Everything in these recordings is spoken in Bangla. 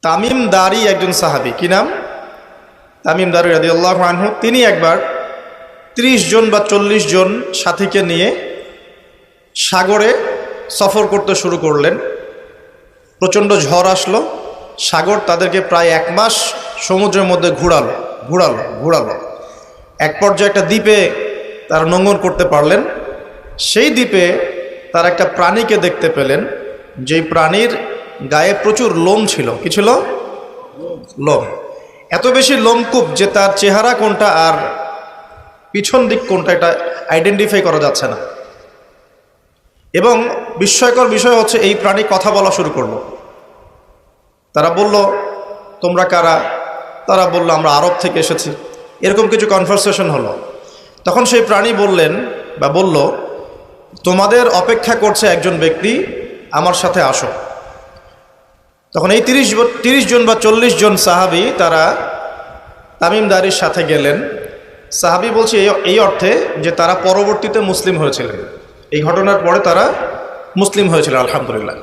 তামিম দারি একজন সাহাবী, কি নাম? তামিম দারি রাদিয়াল্লাহু আনহু। তিনি একবার 30 জন বা 40 জন সাথীকে নিয়ে সাগরে সফর করতে শুরু করলেন। প্রচণ্ড ঝড় আসলো, সাগর তাদেরকে প্রায় 1 মাস সমুদ্রের মধ্যে ঘুরালো। এক পর্যায়ে একটা দ্বীপে তারা নোঙর করতে পারলেন। সেই দ্বীপে তারা একটা প্রাণীকে দেখতে পেলেন, যেই প্রাণীর গায়ে প্রচুর লোম ছিল। কি ছিল? লোম। এত বেশি লোমকূপ যে তার চেহারা কোনটা আর পিছন দিক কোনটা এটা আইডেন্টিফাই করা যাচ্ছে না। এবং বিস্ময়কর বিষয় হচ্ছে, এই প্রাণী কথা বলা শুরু করলো। তারা বলল, তোমরা কারা? তারা বলল, আমরা আরব থেকে এসেছি। এরকম কিছু কনভারসেশন হলো। তখন সেই প্রাণী বলল, তোমাদের অপেক্ষা করছে একজন ব্যক্তি, আমার সাথে আসো। তখন এই 30 জন বা 40 জন সাহাবী তারা তামিম দারির সাথে গেলেন। সাহাবী বলছে এই অর্থে যে তারা পরবর্তীতে মুসলিম হয়েছিলেন, এই ঘটনার পরে তারা মুসলিম হয়েছিলেন, আলহামদুলিল্লাহ।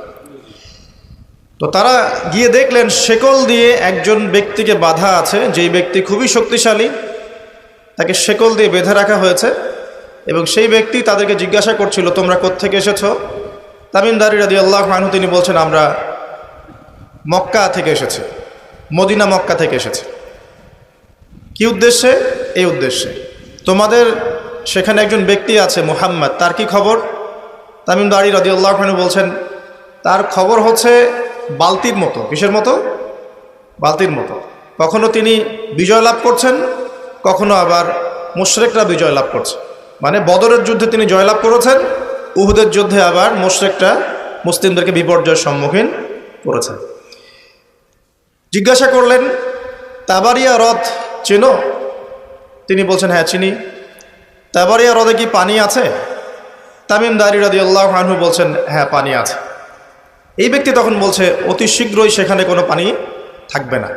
তো তারা গিয়ে দেখলেন শেকল দিয়ে একজন ব্যক্তিকে বাঁধা আছে, যেই ব্যক্তি খুবই শক্তিশালী, তাকে শেকল দিয়ে বেঁধে রাখা হয়েছে। এবং সেই ব্যক্তি তাদেরকে জিজ্ঞাসা করছিল, তোমরা কোত্থেকে এসেছো? তামিম দারি রাদিয়াল্লাহু আনহু তিনি বলছেন, আমরা মক্কা থেকে এসেছি, মদিনা মক্কা থেকে এসেছি। কি উদ্দেশ্যে? এই উদ্দেশ্যে। তোমাদের সেখানে একজন ব্যক্তি আছে মুহাম্মদ, তার কি খবর? তামিম দারি রাদিয়াল্লাহু আনহু বলছেন, তার খবর হচ্ছে বালতির মতো। কিসের মতো? বালতির মতো। কখনো তিনি বিজয় লাভ করছেন, কখনো আবার মুশরিকরা বিজয় লাভ করছে। মানে বদরের যুদ্ধে তিনি জয়লাভ করেছেন, উহুদের যুদ্ধে আবার মুশরিকরা মুসলিমদেরকে বিপর্যয়ের সম্মুখীন করেছে। জিজ্ঞাসা করলেন, তাবারিয়া হ্রদ চেনো? তিনি বলছেন, হ্যাঁ চিনি। তাবারিয়া হ্রদে কি পানি আছে? তামিম দারি রাদিয়াল্লাহু আনহু বলছেন, হ্যাঁ পানি আছে। এই ব্যক্তি তখন বলছে, অতি শীঘ্রই সেখানে কোনো পানি থাকবে না।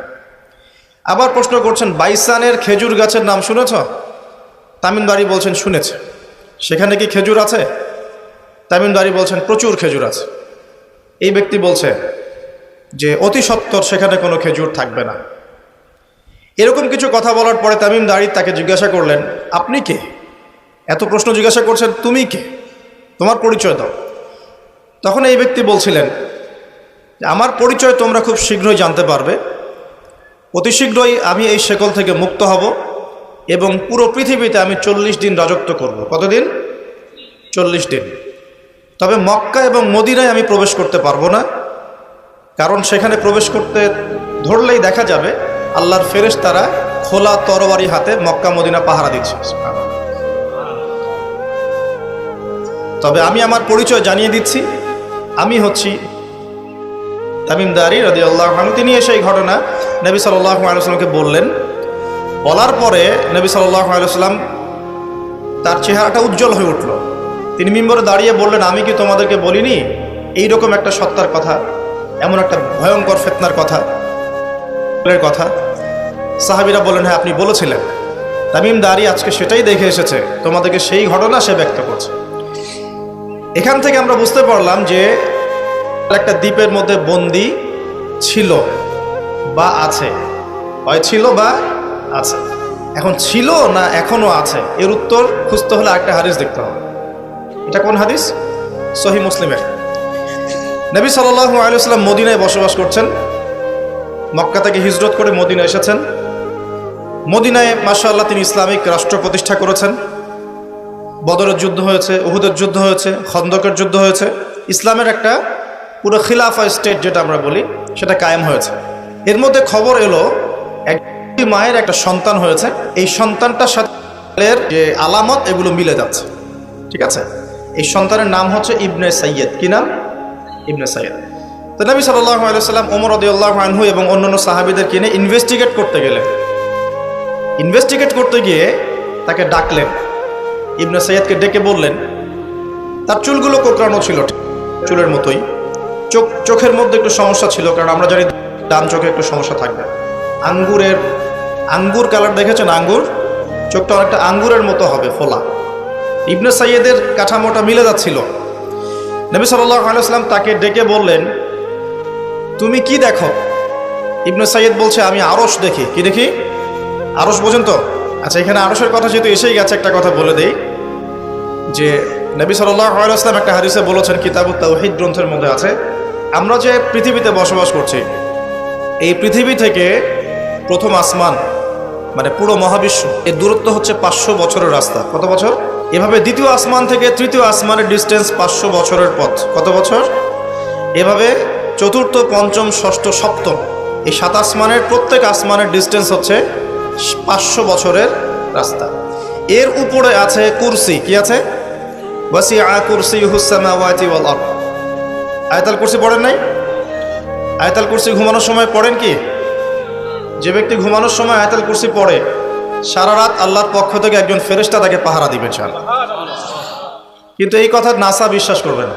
আবার প্রশ্ন করছেন, বাইসানের খেজুর গাছের নাম শুনেছ? তামিম দারি বলছেন, শুনেছে। সেখানে কি খেজুর আছে? তামিম দারি বলছেন, প্রচুর খেজুর আছে। এই ব্যক্তি বলছে যে অতি সত্বর সেখানে কোনো খেজুর থাকবে না। এরকম কিছু কথা বলার পরে তামিম দারি তাকে জিজ্ঞাসা করলেন, আপনি কে? এত প্রশ্ন জিজ্ঞাসা করছেন, তুমি কে? তোমার পরিচয় দাও। তখন এই ব্যক্তি বলছিলেন, আমার পরিচয় তোমরা খুব শীঘ্রই জানতে পারবে। অতি শীঘ্রই আমি এই শেকল থেকে মুক্ত হব এবং পুরো পৃথিবীতে আমি 40 দিন রাজত্ব করব। কতদিন? 40 দিন। তবে মক্কা এবং মদিনায় আমি প্রবেশ করতে পারবো না, কারণ সেখানে প্রবেশ করতে ধরলেই দেখা যাবে আল্লাহর ফেরেশতারা খোলা তরবারি হাতে মক্কা মদিনা পাহারা দিচ্ছে। তবে আমি আমার পরিচয় জানিয়ে দিচ্ছি, আমি হচ্ছি তামিম দারি রাদিয়াল্লাহু আনহু। তিনি এসে এই ঘটনা নবী সাল্লাল্লাহু আলাইহি ওয়াসাল্লামকে বললেন। বলার পরে নবী সাল্লাল্লাহু আলাইহি ওয়াসাল্লাম তার চেহারাটা উজ্জ্বল হয়ে উঠল। তিনি মিম্বরে দাঁড়িয়ে বললেন, আমি কি তোমাদেরকে বলিনি এইরকম একটা সত্তার কথা, এমন একটা ভয়ঙ্কর ফিতনার কথা? সাহাবীরা বললেন, হ্যাঁ আপনি বলেছিলেন। তামিম দারি আজকে সেটাই দেখে এসেছে, তোমাদেরকে সেই ঘটনা সে ব্যক্ত করছে। এখান থেকে আমরা বুঝতে পারলাম যে একটা দ্বীপের মধ্যে বন্দী ছিল বা আছে, হয় ছিল বা আছে। এখন ছিল না এখনো আছে, এর উত্তর খুঁজতে হলে একটা হাদিস দেখতে হবে। এটা কোন হাদিস? সহিহ মুসলিমের। নবী সাল্লাল্লাহু আলাইহি ওয়াসাল্লাম মদিনায় বসবাস করছেন, মক্কা থেকে হিজরত করে মদিনায় এসেছেন। মদিনায় মাশাআল্লাহ তিনি ইসলামিক রাষ্ট্র প্রতিষ্ঠা করেছেন। বদরের যুদ্ধ হয়েছে, উহুদের যুদ্ধ হয়েছে, খন্দকের যুদ্ধ হয়েছে। ইসলামের একটা পুরো খিলাফা স্টেট যেটা আমরা বলি সেটা কায়েম হয়েছে। এর মধ্যে খবর এলো এক মায়ের একটা সন্তান হয়েছে, এই সন্তানটার সাথে যে আলামত এগুলো মিলে যাচ্ছে। ঠিক আছে, এই সন্তানের নাম হচ্ছে ইবনে সাইয়্যেদ। কি নাম? ইবনে সাইয়্যেদ। তো নবী সাল্লাল্লাহু আলাইহি ওয়াসাল্লাম ওমর রাদিয়াল্লাহু আনহু এবং অন্যান্য সাহাবীদেরকে নিয়ে ইনভেস্টিগেট করতে গেলেন। ইনভেস্টিগেট করতে গিয়ে তাকে ডাকলেন, ইবনে সাইয়্যেদকে ডেকে বললেন, তার চুলগুলো কোঁকড়ানো ছিল চুলের মতোই, চোখের মধ্যে একটু সমস্যা ছিল, কারণ আমরা জানি ডান চোখে একটু সমস্যা থাকবে। আঙ্গুর কালার দেখেছেন? আঙ্গুর, চোখটা অনেকটা আঙ্গুরের মতো হবে, ফোলা। ইবনে সাইয়্যেদের কাঠামোটা মিলে যাচ্ছিল। নবী সাল্লাল্লাহু আলাইহি ওয়াসাল্লাম তাকে ডেকে বললেন, তুমি কি দেখো? ইবনে সাইয়্যিদ বলছে আমি আরশ দেখি। কি দেখি? আরশ বোঝেন তো? আচ্ছা, এখানে আরশের কথা যেহেতু এসেই গেছে, একটা কথা বলে দেই যে নবী সাল্লাল্লাহু আলাইহি ওয়াসাল্লাম একটা হাদিসে বলেছেন, কিতাবুত তাওহীদ গ্রন্থের মধ্যে আছে, আমরা যে পৃথিবীতে বসবাস করছি, এই পৃথিবী থেকে প্রথম আসমান মানে পুরো মহাবিশ্ব, এর দূরত্ব হচ্ছে 500 বছরের রাস্তা। কত বছর? এভাবে দ্বিতীয় আসমান থেকে তৃতীয় আসমানের ডিস্টেন্স 500 বছরের পথ। কত বছর? এভাবে চতুর্থ, পঞ্চম, ষষ্ঠ, সপ্তম, এই 7 আসমানের প্রত্যেক আসমানের ডিস্টেন্স হচ্ছে 500 বছরের রাস্তা। এর উপরে আছে কুরসি। কি আছে? ওয়াসিআ কুরসিয়ুহুস সামাওয়াতি ওয়াল আরদ। আয়াতুল কুরসি পড়েন নাই? আয়াতুল কুরসি ঘুমানোর সময় পড়েন কি? যে ব্যক্তি ঘুমানোর সময় আয়াতুল কুরসি পড়ে, সারা রাত আল্লাহর পক্ষ থেকে একজন ফেরেশতা তাকে পাহারা দিবে ইনশাআল্লাহ। কিন্তু এই কথা নাসা বিশ্বাস করবে না,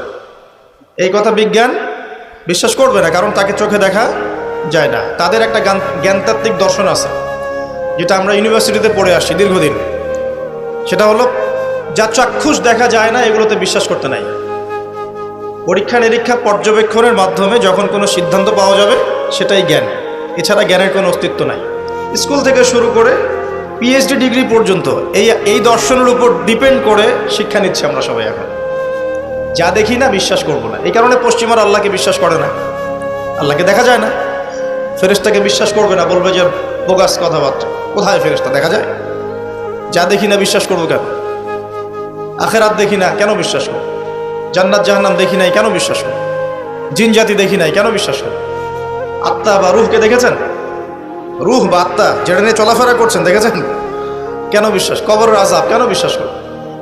এই কথা বিজ্ঞান বিশ্বাস করবে না, কারণ তাকে চোখে দেখা যায় না। তাদের একটা জ্ঞানতাত্ত্বিক দর্শন আছে, যেটা আমরা ইউনিভার্সিটিতে পড়ে আসছি দীর্ঘদিন। সেটা হলো, যা চাক্ষুষ দেখা যায় না এগুলোতে বিশ্বাস করতে নাই। পরীক্ষা নিরীক্ষা পর্যবেক্ষণের মাধ্যমে যখন কোনো সিদ্ধান্ত পাওয়া যাবে সেটাই জ্ঞান, এছাড়া জ্ঞানের কোনো অস্তিত্ব নাই। স্কুল থেকে শুরু করে পিএইচডি ডিগ্রি পর্যন্ত এই দর্শনের উপর ডিপেন্ড করে শিক্ষা নিচ্ছি আমরা সবাই। এখন যা দেখি না বিশ্বাস করব না। এই কারণে পশ্চিমারা আল্লাহকে বিশ্বাস করে না, আল্লাহকে দেখা যায় না। ফেরেশতাকে বিশ্বাস করবে না, বলবে যে বোগাস কথাবার্তা। কোথায় ফেরেশতা দেখা যায়? যা দেখি না বিশ্বাস করবো কেন? আখেরাত দেখি না কেন বিশ্বাস করব? জান্নাত জাহান্নাম দেখি নাই কেন বিশ্বাস করব? জিন জাতি দেখি নাই কেন বিশ্বাস করব? আত্মা বা রুহকে দেখেছেন? রুহ বা আত্মা যেটা নিয়ে চলাফেরা করছেন দেখেছেন? কেন বিশ্বাস? কবরের আযাব কেন বিশ্বাস করব?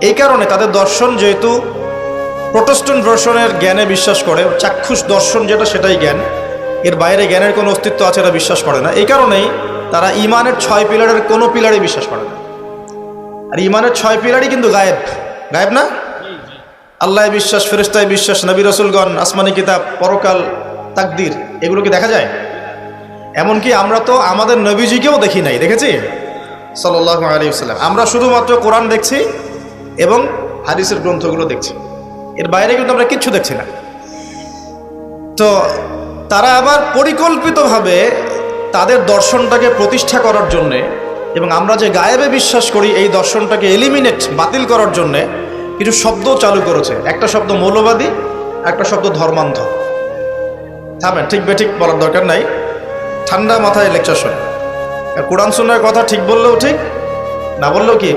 এই কারণে তাদের দর্শন যেহেতু প্রোটেস্ট্যান্ট ভার্সনের জ্ঞানে বিশ্বাস করে, চাক্ষুষ দর্শন যেটা সেটাই জ্ঞান, এর বাইরে জ্ঞানের কোনো অস্তিত্ব আছে এটা বিশ্বাস করে না। এই কারণেই তারা ইমানের 6 পিলারের কোনো পিলারে বিশ্বাস করে না। আর ইমানের 6 পিলারই কিন্তু গায়েব। গায়েব না? আল্লাহ বিশ্বাস, ফেরেশতায় বিশ্বাস, নবী রাসূলগণ, আসমানি কিতাব, পরকাল, তাকদীর, এগুলো কি দেখা যায়? এমনকি আমরা তো আমাদের নবীজিকেও দেখি নাই, দেখেছি? সাল্লাল্লাহু আলাইহি ওয়াসাল্লাম। আমরা শুধুমাত্র কোরআন দেখছি এবং হাদিসের গ্রন্থগুলো দেখছি, এর বাইরে কিন্তু আমরা কিচ্ছু দেখছি না। তো তারা আবার পরিকল্পিতভাবে তাদের দর্শনটাকে প্রতিষ্ঠা করার জন্যে এবং আমরা যে গায়েবে বিশ্বাস করি এই দর্শনটাকে এলিমিনেট, বাতিল করার জন্যে কিছু শব্দ চালু করেছে। একটা শব্দ মৌলবাদী, একটা শব্দ ধর্মান্ধ। থামেন, ঠিক বেঠিক বলার দরকার নাই, ঠান্ডা মাথায় লেকচার শোনেন। কোরআন সুন্নাহর কথা ঠিক বললেও ঠিক, না বললেও কি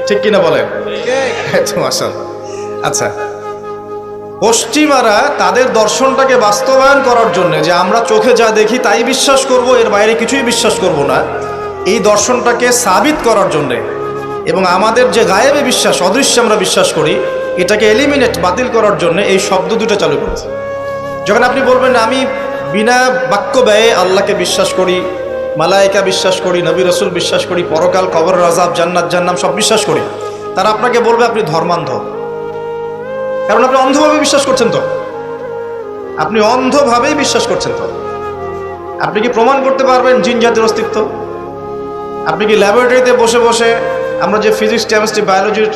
ঠিক কিনা বলেন? আচ্ছা, পশ্চিমারা তাদের দর্শনটাকে বাস্তবায়ন করার জন্য, যে আমরা চোখে যা দেখি তাই বিশ্বাস করব, এর বাইরে কিছুই বিশ্বাস করব না, এই দর্শনটাকে সাবিত করার জন্যে এবং আমাদের যে গায়েবে বিশ্বাস, অদৃশ্যে আমরা বিশ্বাস করি, এটাকে এলিমিনেট, বাতিল করার জন্য এই শব্দ দুটো চালু করেছে। যখন আপনি বলবেন আমি বিনা বাক্য ব্যয়ে আল্লাহকে বিশ্বাস করি, মালায়েকা বিশ্বাস করি, নবী রাসূল বিশ্বাস করি, পরকাল, কবরের আযাব, জান্নাত জাহান্নাম সব বিশ্বাস করি, তারা আপনাকে বলবে আপনি ধর্মান্ধ। কারণ আপনি অন্ধভাবে বিশ্বাস করছেন। তো আপনি অন্ধভাবেই বিশ্বাস করছেন। তো আপনি কি প্রমাণ করতে পারবেন জিন জাতির অস্তিত্ব? আপনি কি ল্যাবরেটরিতে বসে বসে, আমরা যে ফিজিক্স, কেমিস্ট্রি, বায়োলজির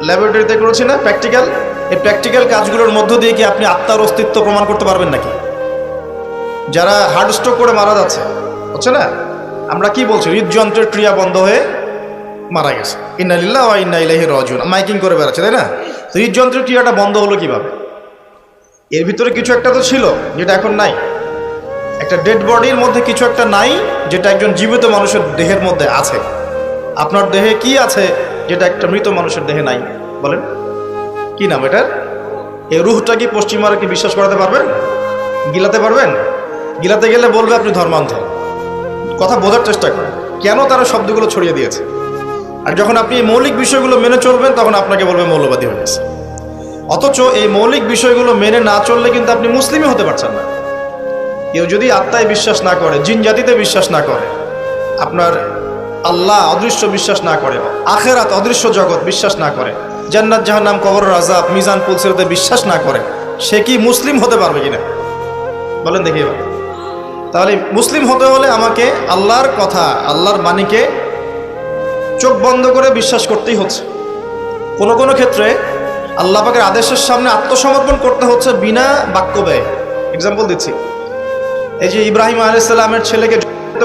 ল্যাবরেটরিতে করেছি না প্র্যাকটিক্যাল, এই প্র্যাকটিক্যাল কাজগুলোর মধ্য দিয়ে কি আপনি আত্মার অস্তিত্ব প্রমাণ করতে পারবেন নাকি? যারা হার্ট স্ট্রোক করে মারা যাচ্ছে, হচ্ছে না, আমরা কি বলছি? হৃদযন্ত্রের ক্রিয়া বন্ধ হয়ে মারা গেছে, ইন্না লিল্লাহি ওয়া ইন্না ইলাইহি রাজিউন, মাইকিং করে বেড়াচ্ছে, তাই না? হৃদযন্ত্রের ক্রিয়াটা বন্ধ হলো কিভাবে? এর ভিতরে কিছু একটা তো ছিল যেটা এখন নাই। একটা ডেড বডির মধ্যে কিছু একটা নাই যেটা একজন জীবিত মানুষের দেহের মধ্যে আছে। আপনার দেহে কি আছে যেটা একটা মৃত মানুষের দেহে নাই? বলেন কি নাম এটার? এই রুহটা কি পশ্চিমারা কি বিশ্বাস করাতে পারবেন? গিলাতে পারবেন? গিলাতে গেলে বলবে আপনি ধর্মান্ধ। কথা বোঝার চেষ্টা করেন কেন তারা শব্দগুলো ছড়িয়ে দিয়েছে। আর যখন আপনি এই মৌলিক বিষয়গুলো মেনে চলবেন তখন আপনাকে বলবে মৌলবাদী হয়ে গেছে। অথচ এই মৌলিক বিষয়গুলো মেনে না চললে কিন্তু আপনি মুসলিমই হতে পারছেন না। কেউ যদি আত্মায় বিশ্বাস না করে, জিন জাতিতে বিশ্বাস না করে, আপনার আল্লাহ অদৃশ্য বিশ্বাস না করে, আখেরাত অদৃশ্য জগৎ বিশ্বাস না করে, জান্নাত জাহান্নাম, কবরের আযাব, মিজান পুলসিরাতে বিশ্বাস না করে, সে কি মুসলিম হতে পারবে কিনা বলেন দেখি এবার। তাহলে মুসলিম হতে হলে আমাকে আল্লাহর কথা, আল্লাহর বাণীকে চোখ বন্ধ করে বিশ্বাস করতেই হচ্ছে। কোনো কোনো ক্ষেত্রে আল্লাহ পাকের আদেশের সামনে আত্মসমর্পণ করতে হচ্ছে বিনা বাক্য ব্যয়। এক্সাম্পল দিচ্ছি, এই যে ইব্রাহিম আলাইহিস সালামের ছেলেকে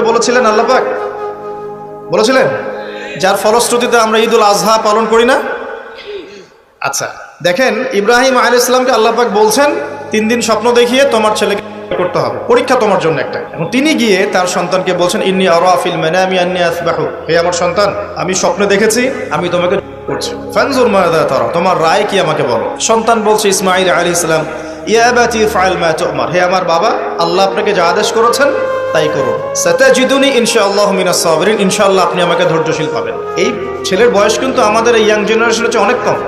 বলেছিলেন আল্লাহ পাক, বলেছিলেন, যার ফলশ্রুতিতে আমরা ঈদুল আজহা পালন করি না। আচ্ছা দেখেন, ইব্রাহিম আলাইহিস সালামকে আল্লাহ পাক বলছেন 3 দিন স্বপ্ন দেখিয়ে তোমার ছেলেকে করতে হবে, পরীক্ষা তোমার জন্য একটা। এবং তিনি গিয়ে তার সন্তানকে বলছেন, ইন্নী আরা ফিল মানামি আন্নী আসবাহু, হে আমার সন্তান, আমি স্বপ্নে দেখেছি আমি তোমাকে করছি, ফানজুর মাযা তারা, তোমার রায় কি আমাকে বলো। সন্তান বলছে ইসমাঈল আলাইহিস সালাম, ইয়া আবাতি ফাআল মা তু'মার, হে আমার বাবা, আল্লাহ আপনাকে যা আদেশ করেছেন তাই করুন। সাতাজিদুনি ইনশাআল্লাহু মিনাস সাবিরিন, ইনশাআল্লাহ আপনি আমাকে ধৈর্যশীল পাবেন। এই ছেলের বয়স কিন্তু আমাদের এই ইয়াং জেনারেশনের চেয়ে অনেক কম।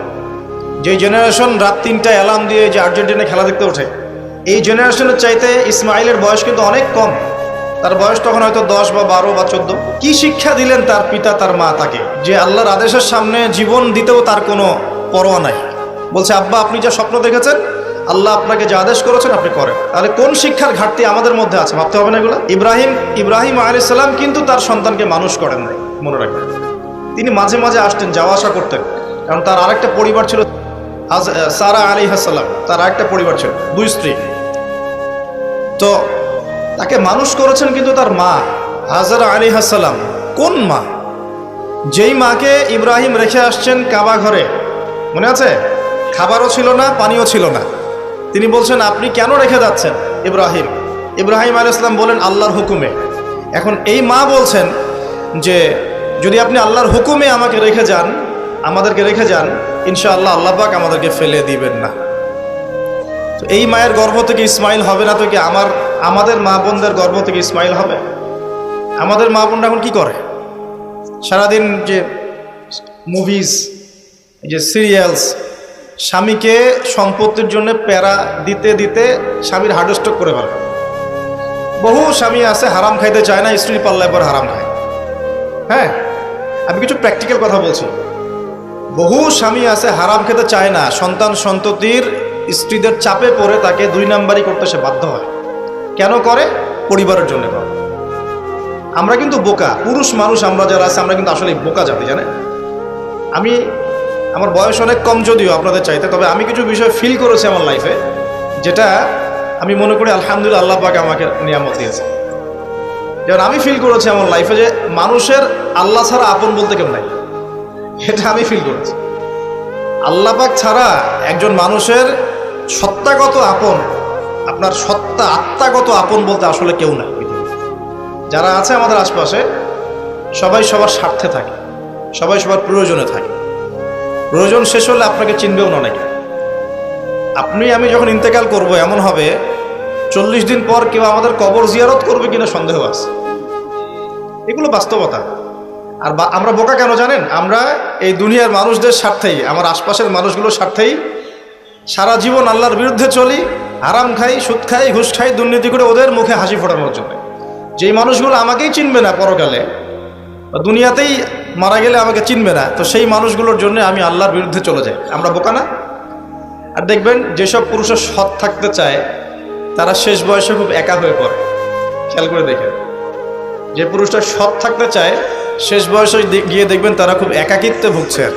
যে জেনারেশন রাত 3টায় অ্যালার্ম দিয়ে যে আর্জেন্টিনা খেলা দেখতে ওঠে, এই জেনারেশনের চাইতে ইসমাইলের বয়স কিন্তু অনেক কম। তার বয়স তখন হয়তো 10 বা 12 বা 14। কি শিক্ষা দিলেন তার পিতা তার মা তাকে, যে আল্লাহর আদেশের সামনে জীবন দিতেও তার কোনো পরোয়া নাই। বলছে, আব্বা আপনি যা স্বপ্ন দেখেছেন, আল্লাহ আপনাকে যা আদেশ করেছেন আপনি করেন। তাহলে কোন শিক্ষার ঘাটতি আমাদের মধ্যে আছে ভাবতে হবে না এগুলো। ইব্রাহিম আলাইহিস সালাম কিন্তু তার সন্তানকে মানুষ করেন নাই, মনে রাখবেন। তিনি মাঝে মাঝে আসতেন, যাওয়া আসা করতেন, কারণ তার আরেকটা পরিবার ছিল, সারা আলাইহিস সালাম, তার আরেকটা পরিবার ছিল, 2 স্ত্রী। তো তাকে মানুষ করেছেন কিন্তু তার মা হাজারা আলাইহিস সালাম। কোন মা? যেই মাকে ইব্রাহিম রেখে আসছেন কাবা ঘরে, মনে আছে? খাবারও ছিল না, পানিও ছিল না। তিনি বলছেন, আপনি কেন রেখে যাচ্ছেন ইব্রাহিম আলাইহিস সালাম বলেন, আল্লাহর হুকুমে। এখন এই মা বলছেন যে যদি আপনি আল্লাহর হুকুমে আমাদেরকে রেখে যান, ইনশাআল্লাহ আল্লাহ পাক আমাদেরকে ফেলে দিবেন না। তো এই মায়ের গর্ভ থেকে ইসমাইল হবে না তো কি আমাদের মা বোনদের গর্ভ থেকে ইসমাইল হবে? আমাদের মা বোনরা এখন কি করে? সারাদিন যে মুভিজ, যে সিরিয়ালস, স্বামীকে সম্পত্তির জন্য প্যারা দিতে দিতে স্বামীর হার্ট স্ট্রোক করে ফেলে। বহু স্বামী আছে হারাম খাইতে চায় না, স্ত্রীর পাল্লায় পর হারাম খায়। হ্যাঁ, আমি কিছু প্র্যাকটিক্যাল কথা বলছি। বহু স্বামী আছে হারাম খেতে চায় না, সন্তান সন্ততির স্ত্রীদের চাপে পড়ে তাকে 2 নাম্বারই করতে সে বাধ্য হয়। কেন করে? পরিবারের জন্য করে। আমরা কিন্তু বোকা পুরুষ মানুষ, আমরা যারা আছে আমরা কিন্তু আসলে বোকা জাতি, জানেন? আমার বয়স অনেক কম যদিও আপনাদের চাইতে, তবে আমি কিছু বিষয় ফিল করেছি আমার লাইফে, যেটা আমি মনে করি আলহামদুলিল্লাহ আল্লাহ পাক আমাকে নিয়ামত দিয়েছে। যেমন আমি ফিল করেছি আমার লাইফে যে মানুষের আল্লাহ ছাড়া আপন বলতে কেউ নাই, এটা আমি ফিল করেছি। আল্লাহ পাক ছাড়া একজন মানুষের সত্তাগত আপন, আপনার সত্তা আত্মাগত আপন বলতে আসলে কেউ নাই। যারা আছে আমাদের আশপাশে সবাই সবার স্বার্থে থাকে, সবাই সবার প্রয়োজনে থাকে। প্রয়োজন শেষ হলে আপনাকে চিনবেও না নাকি। আমি যখন ইন্তেকাল করব, এমন হবে 40 দিন পর কেউ আমাদের কবর জিয়ারত করবে কিনা সন্দেহ আছে। এগুলো বাস্তবতা। আর আমরা বোকা কেন জানেন? আমরা এই দুনিয়ার মানুষদের স্বার্থেই, আমার আশপাশের মানুষগুলোর স্বার্থেই সারা জীবন আল্লাহর বিরুদ্ধে চলি, হারাম খাই, সুদ খাই, ঘুষ খাই, দুর্নীতি করে ওদের মুখে হাসি ফোটানোর জন্য। যেই মানুষগুলো আমাকেই চিনবে না পরকালে, দুনিয়াতেই মারা গেলে আমাকে চিনবে না, তো সেই মানুষগুলোর জন্য আমি আল্লাহর বিরুদ্ধে চলে যাই। আমরা বোকা না? আর দেখবেন যেসব পুরুষের সৎ থাকতে চায় তারা শেষ বয়সে খুব একা হয়ে পড়ে। খেয়াল করে দেখেন, যে পুরুষটা সৎ থাকতে চায় শেষ বয়সে গিয়ে দেখবেন তারা খুব একাকিত্বে ভুগছে। আর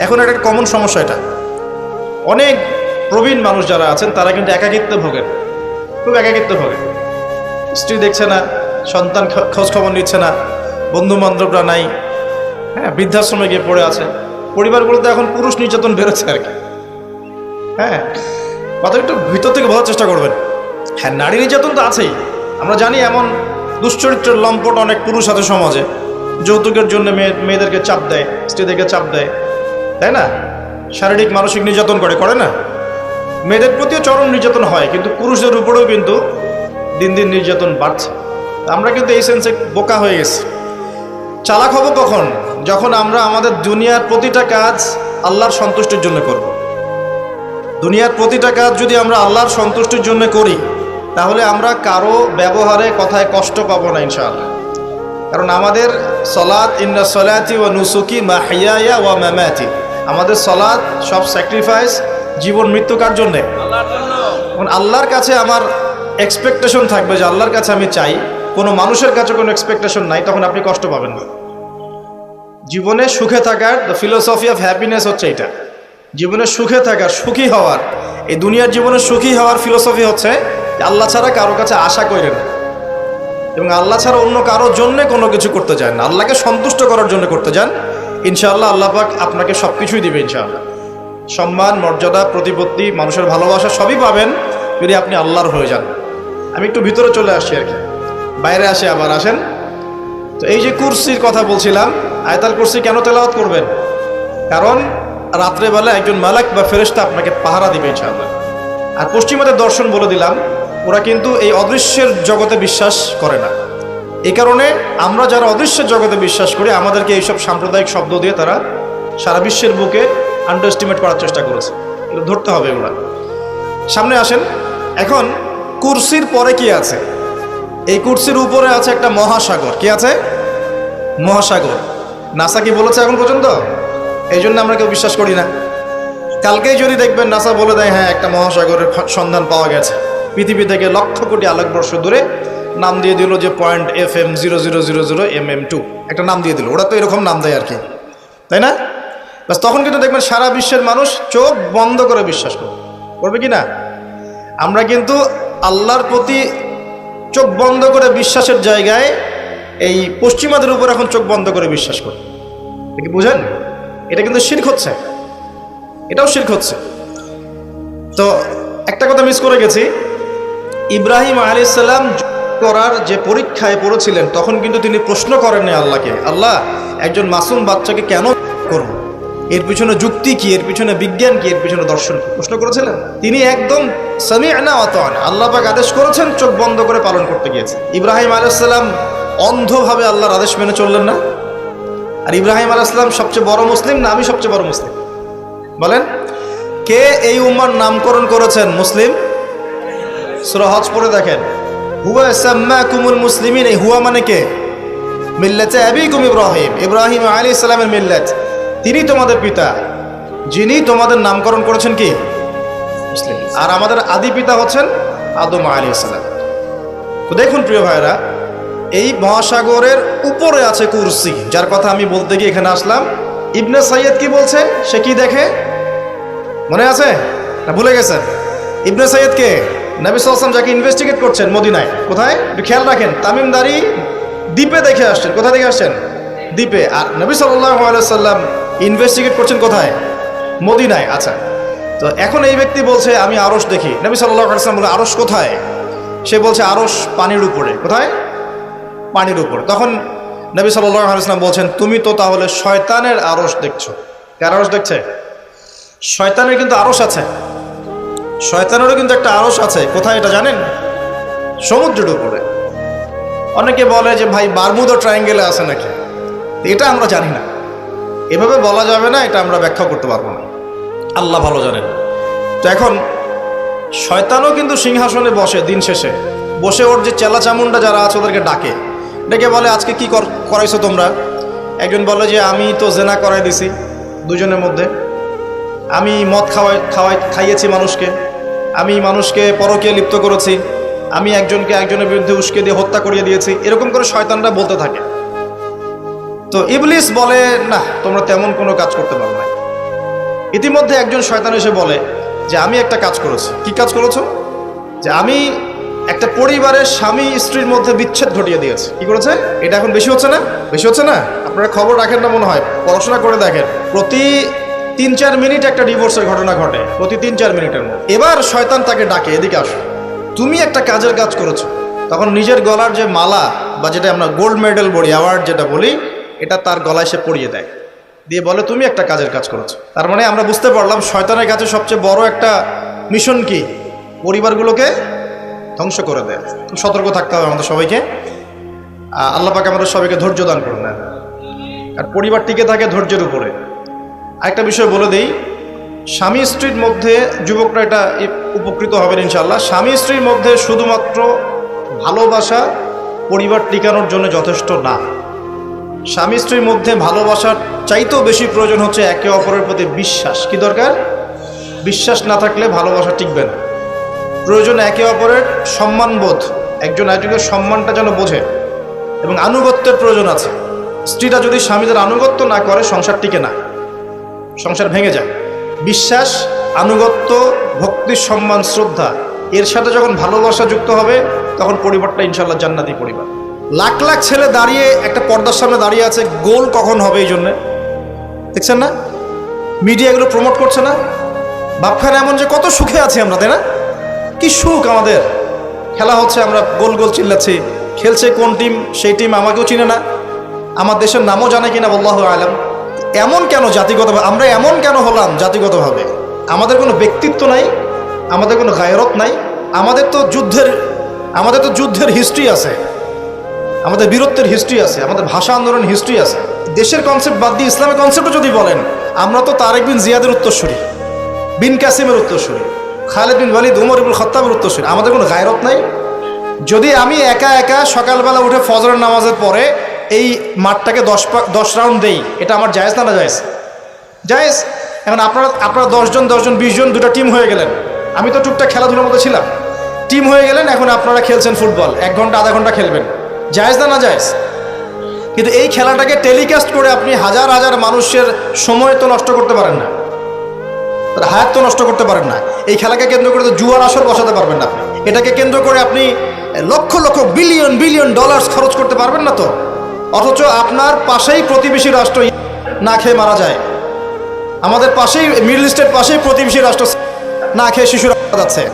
এখন একটা কমন সমস্যা, এটা অনেক প্রবীণ মানুষ যারা আছেন তারা কিন্তু একাকিত্বে ভোগেন, খুব একাকিত্বে ভোগেন। স্ত্রী দেখছে না, সন্তান খোঁজ খবর নিচ্ছে না, বন্ধু বান্ধবরা নাই, হ্যাঁ, বৃদ্ধাশ্রমে গিয়ে পড়ে আছে। পরিবারগুলোতে এখন পুরুষ নির্যাতন বেরোচ্ছে আর কি। হ্যাঁ, কথা একটু ভিতর থেকে বোঝার চেষ্টা করবেন। হ্যাঁ, নারী নির্যাতন তো আছেই। আমরা জানি এমন দুশ্চরিত্রের লম্পট অনেক পুরুষ আছে সমাজে, যৌতুকের জন্য মেয়েদেরকে চাপ দেয়, স্ত্রীদেরকে চাপ দেয়, তাই না? শারীরিক মানসিক নির্যাতন করে না? মেয়েদের প্রতিও চরম নির্যাতন হয়, কিন্তু পুরুষদের উপরেও কিন্তু দিন দিন নির্যাতন বাড়ছে। আমরা কিন্তু এই সেন্সে বোকা হয়ে গেছি। চালাক হব কখন? যখন আমরা আমাদের দুনিয়ার প্রতিটা কাজ আল্লাহর সন্তুষ্টির জন্য করব। দুনিয়ার প্রতিটা কাজ যদি আমরা আল্লাহর সন্তুষ্টির জন্য করি, তাহলে আমরা কারো ব্যবহারে কথায় কষ্ট পাবো না ইনশাআল্লাহ। কারণ আমাদের সলাত, ইন্না সলাতি ওয়া নুসুকি মাহইয়ায়া ওয়া মামাতি, আমাদের সলাত সব স্যাক্রিফাইস, জীবন মৃত্যু কার জন্যে? আল্লাহর কাছে আমার এক্সপেকটেশন থাকবে, যে আল্লাহর কাছে আমি চাই, কোনো মানুষের কাছে কোনো এক্সপেকটেশন নাই, তখন আপনি কষ্ট পাবেন না। জীবনে সুখে থাকার দ্য ফিলোসফি অফ হ্যাপিনেস হচ্ছে এটা। জীবনে সুখে থাকার, সুখী হওয়ার, এই দুনিয়ার জীবনে সুখী হওয়ার ফিলোসফি হচ্ছে আল্লাহ ছাড়া কারো কাছে আশা করেন না। এবং আল্লাহ ছাড়া অন্য কারোর জন্য কোনো কিছু করতে চান না, আল্লাহকে সন্তুষ্ট করার জন্য করতে চান, ইনশাআল্লাহ আল্লাহ পাক আপনাকে সব কিছুই দিবে ইনশাআল্লাহ। সম্মান, মর্যাদা, প্রতিপত্তি, মানুষের ভালোবাসা সবই পাবেন যদি আপনি আল্লাহর হয়ে যান। আমি একটু ভিতরে চলে আসছি আর কি, বাইরে আসে আবার আসেন। তো এই যে কুরসির কথা বলছিলাম, আয়াতুল কুরসি কেন তেলাওয়াত করবেন? কারণ রাত্রেবেলা একজন মালাক বা ফেরেশতা আপনাকে পাহারা দিবে ইনশাআল্লাহ। আর পশ্চিমাদের দর্শন বলে দিলাম, ওরা কিন্তু এই অদৃশ্যের জগতে বিশ্বাস করে না। এই কারণে আমরা যারা অদৃশ্যের জগতে বিশ্বাস করি, আমাদেরকে এইসব সাম্প্রদায়িক শব্দ দিয়ে তারা সারা বিশ্বের বুকে আন্ডারএস্টিমেট করার চেষ্টা করেছে। এগুলো ধরতে হবে এগুলা। সামনে আসেন। এখন কুরসির পরে কি আছে? এই কুরসির উপরে আছে একটা মহাসাগর। কি আছে? মহাসাগর। নাসা কি বলেছে এখন পর্যন্ত? এই জন্য আমরা কেউ বিশ্বাস করি না। কালকেই যদি দেখবেন নাসা বলে দেয় হ্যাঁ একটা মহাসাগরের সন্ধান পাওয়া গেছে, পৃথিবী থেকে লক্ষ কোটি আলোকবর্ষ দূরে, নাম দিয়ে দিল যে .FM0000mm2, একটা নাম দিয়ে দিল। ওরা তো এরকম নাম দেয় আর কি, তাই না? বাস তখন কিন্তু দেখবেন সারা বিশ্বের মানুষ চোখ বন্ধ করে বিশ্বাস করবে কি না? আমরা কিন্তু আল্লাহর প্রতি চোখ বন্ধ করে বিশ্বাসের জায়গায় এই পশ্চিমাদের উপর এখন চোখ বন্ধ করে বিশ্বাস করি। কি বুঝেন? এটা কিন্তু শিরক হচ্ছে, এটাও শিরক হচ্ছে। তো একটা কথা মিস করে গেছি, ইব্রাহিম আলাইহিস সালাম করার যে পরীক্ষায় পড়েছিলেন তখন কিন্তু তিনি প্রশ্ন করেননি আল্লাহকে, আল্লাহ একজন মাসুম বাচ্চাকে কেন করব, এর পিছনে যুক্তি কি, এর পিছনে বিজ্ঞান কি, এর পিছনে দর্শন কি, প্রশ্ন করেছিলেন? তিনি একদম সামি'না ওয়া আতা'না, আল্লাহ পাক আদেশ করেছেন, চোখ বন্ধ করে পালন করতে গিয়েছে। ইব্রাহিম আলাইহিস সালাম অন্ধভাবে আল্লাহর আদেশ মেনে চললেন না? আর ইব্রাহিম আলাইহিস সালাম সবচেয়ে বড় মুসলিম না আমি সবচেয়ে বড় মুসলিম? বলেন, কে এই উম্মার নামকরণ করেছেন মুসলিম? সূরা হজ পড়ে দেখেন, হুয়া সাম্মাকুমুল মুসলিমিন। এই হুয়া মানে কে? মিল্লাতে আবিকুম ইব্রাহিম, ইব্রাহিম আলাইহিস সালামের মিল্লাত, তিনি তোমাদের পিতা, যিনি তোমাদের নামকরণ করেছেন কি? মুসলিম। আর আমাদের আদি পিতা হচ্ছেন আদম আলাইহিস সালাম। তো দেখুন প্রিয় ভাইরা, এই মহাসাগরের উপরে আছে কুরসি, যার কথা আমি বলতে গিয়ে এখানে আসলাম। ইবনে সাইয়্যিদ কি বলছে, সে কি দেখে মনে আছে না ভুলে গেছেন? ইবনে সাইয়্যিদ কে? নবী সাল্লাল্লাহু আলাইহি ওয়াসাল্লাম যাকে ইনভেস্টিগেট করছেন মদিনায়। কোথায়? একটু খেয়াল রাখেন, তামিমদারি দ্বীপে দেখে আসছেন। কোথায় দেখে আসছেন? দ্বীপে। আর নবী সাল্লাল্লাহু আলাইহি ওয়াসাল্লাম ইনভেস্টিগেট করছেন কোথায়? মদিনায়। আচ্ছা, তো এখন এই ব্যক্তি বলছে আমি আরশ দেখি। নবী সাল্লাল্লাহু আলাইহি ওয়াসাল্লাম বলে আরশ কোথায়? সে বলছে আরশ পানির উপরে। কোথায়? পানির উপরে। তখন নবী সাল্লাল্লাহু আলাইহি ওয়াসাল্লাম বলছেন তুমি তো তাহলে শয়তানের আরশ দেখছো। কার আরশ দেখছে? শয়তানের কিন্তু আরশ আছে, শয়তানেরও কিন্তু একটা আরশ আছে। কোথায় এটা জানেন? সমুদ্রের উপরে। অনেকে বলে যে ভাই বারমুদা ট্রায়াঙ্গেলে আছে নাকি, এটা আমরা জানি না, এভাবে বলা যাবে না, এটা আমরা ব্যাখ্যা করতে পারবো না, আল্লাহ ভালো জানেন। তো এখন শয়তানও কিন্তু সিংহাসনে বসে, দিন শেষে বসে ওর যে চেলা চামুন্ডা যারা আছে ওদেরকে ডাকে, ডেকে বলে আজকে কি করাইছো তোমরা? একজন বলে যে আমি তো জেনা করাই দিছি দুজনের মধ্যে, আমি মদ খাইয়েছি মানুষকে, আমি মানুষকে পরকীয়া লিপ্ত করেছি, আমি একজনকে একজনের বিরুদ্ধে উস্কে দিয়ে হত্যা করিয়ে দিয়েছি। এরকম করে শয়তানরা বলতে থাকে। তো ইবলিস বলে না, তোমরা তেমন কোনো কাজ করতে পারো না। ইতিমধ্যে একজন শয়তান এসে বলে যে আমি একটা কাজ করেছি। কি কাজ করেছো? যে আমি একটা পরিবারের স্বামী স্ত্রীর মধ্যে বিচ্ছেদ ঘটিয়ে দিয়েছে। কি করেছে? এটা এখন বেশি হচ্ছে না? বেশি হচ্ছে না? আপনারা খবর রাখেন না মনে হয়, পড়াশোনা করে দেখেন, প্রতি 3-4 মিনিট একটা ডিভোর্সের ঘটনা ঘটে, প্রতি 3-4 মিনিটের মধ্যে। এবার শয়তান তাকে ডাকে, এদিকে আসো, তুমি একটা কাজের কাজ করেছো। তখন নিজের গলার যে মালা বা যেটা আমরা গোল্ড মেডেল বলি, অ্যাওয়ার্ড যেটা বলি, এটা তার গলায় সে পরিয়ে দেয়, দিয়ে বলে তুমি একটা কাজের কাজ করেছো। তার মানে আমরা বুঝতে পারলাম শয়তানের কাছে সবচেয়ে বড় একটা মিশন কি? পরিবারগুলোকে ধ্বংস করে দেয়। সতর্ক থাকতে হবে আমাদের সবাইকে। আল্লাহ পাক আমাদের সবাইকে ধৈর্য দান করুন। আর পরিবার টিকে থাকে ধৈর্যের উপরে। আরেকটা বিষয় বলে দিই, স্বামী স্ত্রীর মধ্যে, যুবকরা এটা উপকৃত হবেন ইনশাআল্লাহ, স্বামী স্ত্রীর মধ্যে শুধুমাত্র ভালোবাসা পরিবার টিকানোর জন্য যথেষ্ট না। স্বামী স্ত্রীর মধ্যে ভালোবাসার চাইতেও বেশি প্রয়োজন হচ্ছে একে অপরের প্রতি বিশ্বাস। কি দরকার? বিশ্বাস না থাকলে ভালোবাসা টিকবে না। প্রয়োজন একে অপরের সম্মানবোধ, একজন একজনের সম্মানটা যেন বোঝে, এবং আনুগত্যের প্রয়োজন আছে। স্ত্রীরা যদি স্বামীদের আনুগত্য না করে সংসার টিকে না, সংসার ভেঙে যায়। বিশ্বাস, আনুগত্য, ভক্তি, সম্মান, শ্রদ্ধা, এর সাথে যখন ভালোবাসা যুক্ত হবে তখন পরিবারটা ইনশাআল্লাহ জান্নাতি পরিবার। লাখ লাখ ছেলে দাঁড়িয়ে একটা পর্দার সামনে দাঁড়িয়ে আছে, গোল কখন হবে এই জন্যে। দেখছেন না মিডিয়া এগুলো প্রমোট করছে না? বাপখানে এমন যে কত সুখে আছি আমরা, তাই না? কি সুখ আমাদের। খেলা হচ্ছে, আমরা গোল গোল চিল্লাচ্ছি। খেলছে কোন টিম, সেই টিম আমাকেও চিনে না, আমার দেশের নামও জানে কিনা আল্লাহু আলাম। এমন কেন জাতিগতভাবে আমরা এমন কেন হলাম জাতিগতভাবে? আমাদের কোনো ব্যক্তিত্ব নাই, আমাদের কোনো গায়রত নাই। আমাদের তো যুদ্ধের হিস্ট্রি আছে, আমাদের বীরত্বের হিস্ট্রি আছে, আমাদের ভাষা আন্দোলন হিস্ট্রি আছে। দেশের কনসেপ্ট বাদ দিয়ে ইসলামের কনসেপ্টও যদি বলেন, আমরা তো তারেক বিন জিয়াদের উত্তরসূরি, বিন কাসিমের উত্তরসূরি, খালেদ বিন ওয়ালিদ, উমর ইবনুল খাত্তাবের উত্তরসূরি। আমাদের কোনো গায়রত নাই। যদি আমি একা একা সকালবেলা উঠে ফজরের নামাজের পরে এই মাঠটাকে 10 রাউন্ড দেই, এটা আমার জায়েজ না? না জায়েজ? জায়েজ। এখন আপনারা 10 জন 20 জন দুটো টিম হয়ে গেলেন। আমি তো টুকটাক খেলাধুলার মধ্যে ছিলাম। টিম হয়ে গেলেন, এখন আপনারা খেলছেন ফুটবল, 1 ঘন্টা আধা ঘন্টা খেলবেন, জায়েজ না? না জায়েজ। কিন্তু এই খেলাটাকে টেলিকাস্ট করে আপনি হাজার হাজার মানুষের সময় তো নষ্ট করতে পারেন না, হায়াত তো নষ্ট করতে পারেন না। এই খেলাকে কেন্দ্র করে তো জুয়ার আসর বসাতে পারবেন না আপনি। এটাকে কেন্দ্র করে আপনি lakh lakh billion billion dollar খরচ করতে পারবেন না তো। অথচ আপনার পাশেই প্রতিবেশী রাষ্ট্র না খেয়ে মারা যায়, আমাদের পাশেই মিডল ইস্টের পাশেই প্রতিবেশী রাষ্ট্র না খেয়ে শিশুরা যাচ্ছে।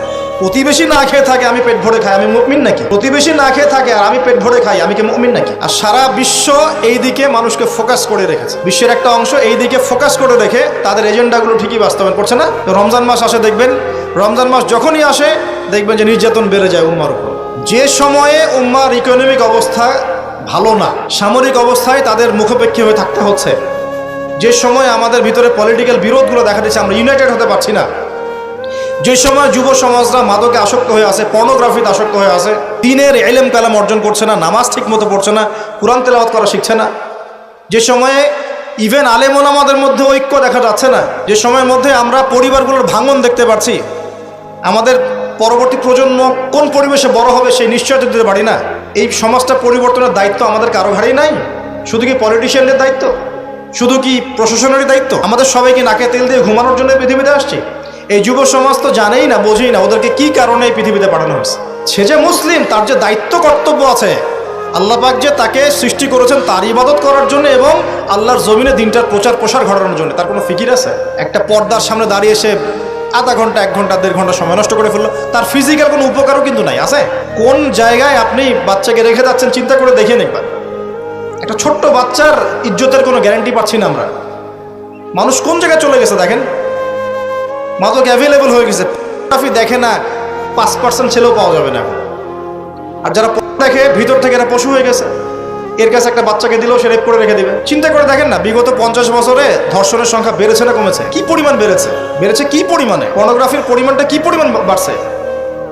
প্রতিবেশী না খেয়ে থাকে, আমি পেট ভরে খাই, আমি মুমিন নাকি? প্রতিবেশী না খেয়ে থাকে আর আমি পেট ভরে খাই, আমি কি মুমিন নাকি? আর সারা বিশ্ব এই দিকে মানুষকে ফোকাস করে রেখেছে। বিশ্বের একটা অংশ এই দিকে ফোকাস করে রেখে তাদের এজেন্ডাগুলো ঠিকই বাস্তবায়ন করছে না। রমজান মাস আসে, দেখবেন রমজান মাস যখনই আসে দেখবেন যে নির্যাতন বেড়ে যায় উম্মার উপর। যে সময়ে উম্মার ইকোনমিক অবস্থা ভালো না, সামরিক অবস্থায় তাদের মুখাপেক্ষী হয়ে থাকতে হচ্ছে, যে সময় আমাদের ভিতরে পলিটিক্যাল বিরোধগুলো দেখা দিচ্ছে, আমরা ইউনাইটেড হতে পারছি না, যে সময় যুব সমাজরা মাদকে আসক্ত হয়ে আছে, পর্নোগ্রাফিতে আসক্ত হয়ে আছে, দ্বীনের ইলম কালাম অর্জন করছে না, নামাজ ঠিক মতো পড়ছে না, কুরআন তেলাওয়াত করা শিখছে না, যে সময়ে ইভেন আলেম ওলামাদের মধ্যে ঐক্য দেখা যাচ্ছে না, যে সময়ের মধ্যে আমরা পরিবারগুলোর ভাঙন দেখতে পাচ্ছি, আমাদের পরবর্তী প্রজন্ম কোন পরিবেশে বড় হবে সেই নিশ্চয়তা দিতে পারি না। এই সমাজটা পরিবর্তনের দায়িত্ব আমাদের কারো ঘাড়েই নাই। শুধু কি পলিটিশিয়ানদের দায়িত্ব? শুধু কি প্রশাসনেরই দায়িত্ব? আমাদের সবাইকে নাকে তেল দিয়ে ঘুমানোর জন্য পৃথিবীতে আসছি? এই যুব সমাজ তো জানেই না, বোঝেই না ওদেরকে কি কারণে এই পৃথিবীতে পাঠানো হয়েছে। সে যে মুসলিম, তার যে দায়িত্ব কর্তব্য আছে, আল্লাহ পাক যে তাকে সৃষ্টি করেছেন তার ইবাদত করার জন্য এবং আল্লাহর জমিনে দিনটার প্রচার প্রসার ঘটানোর জন্য, তার কোনো ফিকির আছে? একটা পর্দার সামনে দাঁড়িয়ে সে আধা ঘন্টা 1 ঘন্টা 1.5 ঘন্টা সময় নষ্ট করে ফেললো, তার ফিজিক্যাল কোনো উপকারও কিন্তু নাই। আছে? কোন জায়গায় আপনি বাচ্চাকে রেখে যাচ্ছেন চিন্তা করে দেখেন একবার। একটা ছোট্ট বাচ্চার ইজ্জতের কোনো গ্যারান্টি পাচ্ছি না আমরা। মানুষ কোন জায়গায় চলে গেছে দেখেন। মাদক অ্যাভেলেবল হয়ে গেছে, দেখে না 5% ছেলেও পাওয়া যাবে না। আর যারা দেখে ভিতর থেকে এরা পশু হয়ে গেছে। এর কাছে একটা বাচ্চাকে দিলেও সে রেপ করে রেখে দিবে। চিন্তা করে দেখেন না, বিগত 50 বছরে ধর্ষণের সংখ্যা বেড়েছে না কমেছে? কি পরিমাণ বেড়েছে? বেড়েছে কি পরিমাণে? পর্নোগ্রাফির পরিমাণটা কি পরিমাণ বাড়ছে?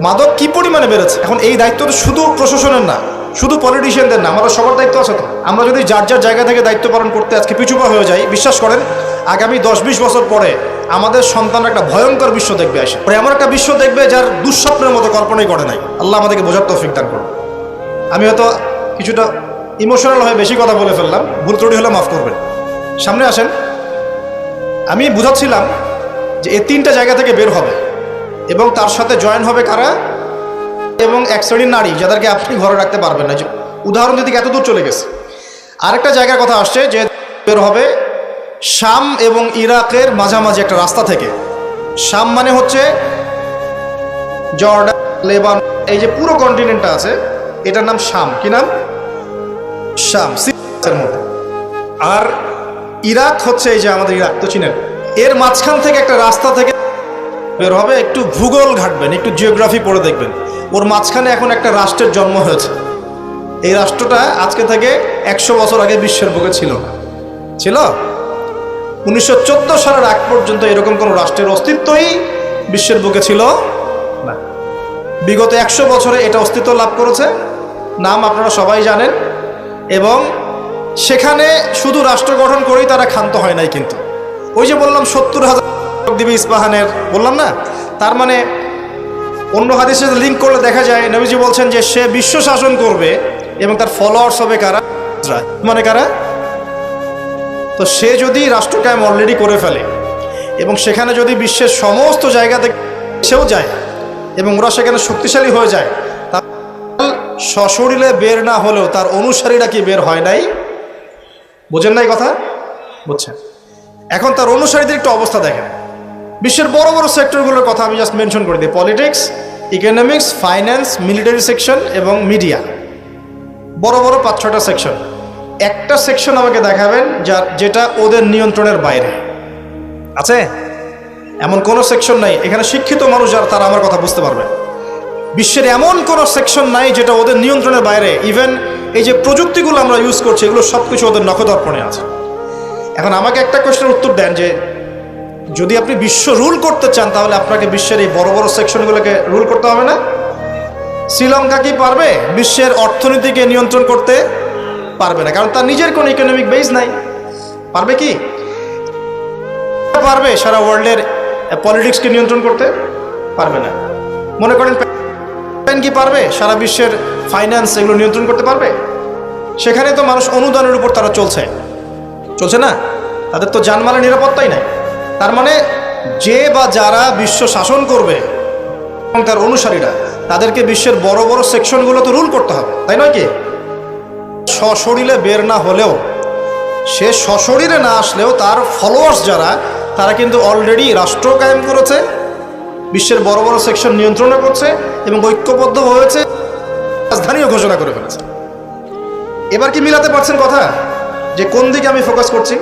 মাদক কি পরিমাণে বেড়েছে? এখন এই দায়িত্ব তো শুধু প্রশাসনের না, শুধু পলিটিশিয়ানদের না, আমাদের সবার দায়িত্ব আছে তো। আমরা যদি যার যার জায়গা থেকে দায়িত্ব পালন করতে আজকে পিছুপা হয়ে যাই, বিশ্বাস করেন আগামী 10-20 বছর পরে আমাদের সন্তানরা একটা ভয়ঙ্কর বিশ্ব দেখবে আসে। এমন একটা বিশ্ব দেখবে যার দুঃস্বপ্নের মতো কল্পনাই করে নাই। আল্লাহ আমাদেরকে বোঝার তৌফিক দান করুন। আমি হয়তো কিছুটা ইমোশনাল হয়ে বেশি কথা বলে ফেললাম, ভুল ত্রুটি হলে মাফ করবেন। সামনে আসেন। আমি বুঝাচ্ছিলাম যে এই 3টা জায়গা থেকে বের হবে এবং তার সাথে জয়েন হবে কারা? এবং এক শ্রেণীর নারী যাদেরকে আপনি ঘরে রাখতে পারবেন না। উদাহরণ দিতে এত দূর চলে গেছে। আরেকটা জায়গার কথা আসছে যে বের হবে শাম এবং ইরাকের মাঝামাঝি একটা রাস্তা থেকে। শাম মানে হচ্ছে জর্ডান, লেবানন, এই যে পুরো কন্টিনেন্টটা আছে এটার নাম শাম। কি নাম? শাম, সিরিয়ার মধ্যে। আর ইরাক হচ্ছে এই যে আমাদের ইরাক তো চিনেন, এর মাঝখান থেকে একটা রাস্তা থেকে বের হবে। একটু ভূগোল ঘাটবেন, একটু জিওগ্রাফি পড়ে দেখবেন, ওর মাঝখানে এখন একটা রাষ্ট্রের জন্ম হয়েছে। এই রাষ্ট্রটা আজকে থেকে 100 বছর আগে বিশ্বের বুকে ছিল না। ছিল 1914 সালের আগ পর্যন্ত এরকম কোনো রাষ্ট্রের অস্তিত্বই বিশ্বের বুকে ছিল না। বিগত 100 বছরে এটা অস্তিত্ব লাভ করেছে, নাম আপনারা সবাই জানেন। এবং সেখানে শুধু রাষ্ট্র গঠন করেই তারা ক্ষান্ত হয় নাই। কিন্তু ওই যে বললাম 70,000 দিবে ইস্পাহানের, বললাম না? তার মানে অন্য হাদিসের সাথে লিঙ্ক করলে দেখা যায় নবীজি বলছেন যে সে বিশ্ব শাসন করবে এবং তার ফলোয়ার্স হবে কারা? মানে কারা? তো সে যদি রাষ্ট্র কায়েম অলরেডি করে ফেলে এবং সেখানে যদি বিশ্বের সমস্ত জায়গা থেকে সেও যায় এবং ওরা সেখানে শক্তিশালী হয়ে যায়, তাহলে সশরীরে বের না হলেও তার অনুসারীরা কি বের হয় নাই? বোঝেন নাই কথা? বুঝছেন? এখন তার অনুসারীদের একটু অবস্থা দেখেন। বিশ্বের বড় বড় সেক্টরগুলোর কথা আমি জাস্ট মেনশন করে দিই। Politics, economics, finance, military section এবং মিডিয়া। বড় বড় 5-6টা সেকশন। একটা সেকশন আমাকে দেখাবেন যেটা ওদের নিয়ন্ত্রণের বাইরে আছে? এমন কোনো সেকশন নাই। এখানে শিক্ষিত মানুষ যারা তারা আমার কথা বুঝতে পারবে। বিশ্বের এমন কোনো সেকশন নাই যেটা ওদের নিয়ন্ত্রণের বাইরে। ইভেন এই যে প্রযুক্তিগুলো আমরা ইউজ করছি এগুলো সব কিছু ওদের নখদর্পণে আছে। এখন আমাকে একটা কোয়েশ্চেনের উত্তর দেন যে যদি আপনি বিশ্ব রুল করতে চান তাহলে আপনাকে বিশ্বের এই বড় বড় সেকশনগুলোকে রুল করতে হবে না? শ্রীলঙ্কা কি পারবে বিশ্বের অর্থনীতিকে নিয়ন্ত্রণ করতে? পারবে না, কারণ তার নিজের কোনো ইকোনমিক বেস নাই। পারবে কি? পারবে সারা ওয়ার্ল্ডের পলিটিক্সকে নিয়ন্ত্রণ করতে? পারবে না। মনে করেন কি পারবে সারা বিশ্বের ফাইন্যান্স এগুলো নিয়ন্ত্রণ করতে পারবে? সেখানে তো মানুষ অনুদানের উপর তারা চলছে না, তাদের তো জানমালের নিরাপত্তাই নাই। তার মানে যে বা যারা বিশ্ব শাসন করবে এবং তার অনুসারীরা তাদেরকে বিশ্বের বড় বড় সেকশনগুলো তো রুল করতে হবে, তাই নয় কি? সশরীরে বের না হলেও, সে সশরীরে না আসলেও তার ফলোয়ার্স যারা তারা কিন্তু অলরেডি রাষ্ট্র কায়েম করেছে, বিশ্বের বড় বড় সেকশন নিয়ন্ত্রণ করছে এবং ঐক্যবদ্ধ হয়েছে, রাজধানীও ঘোষণা করে ফেলেছে। এবার কি মিলাতে পারছেন কথা যে কোন দিকে আমি ফোকাস করছি?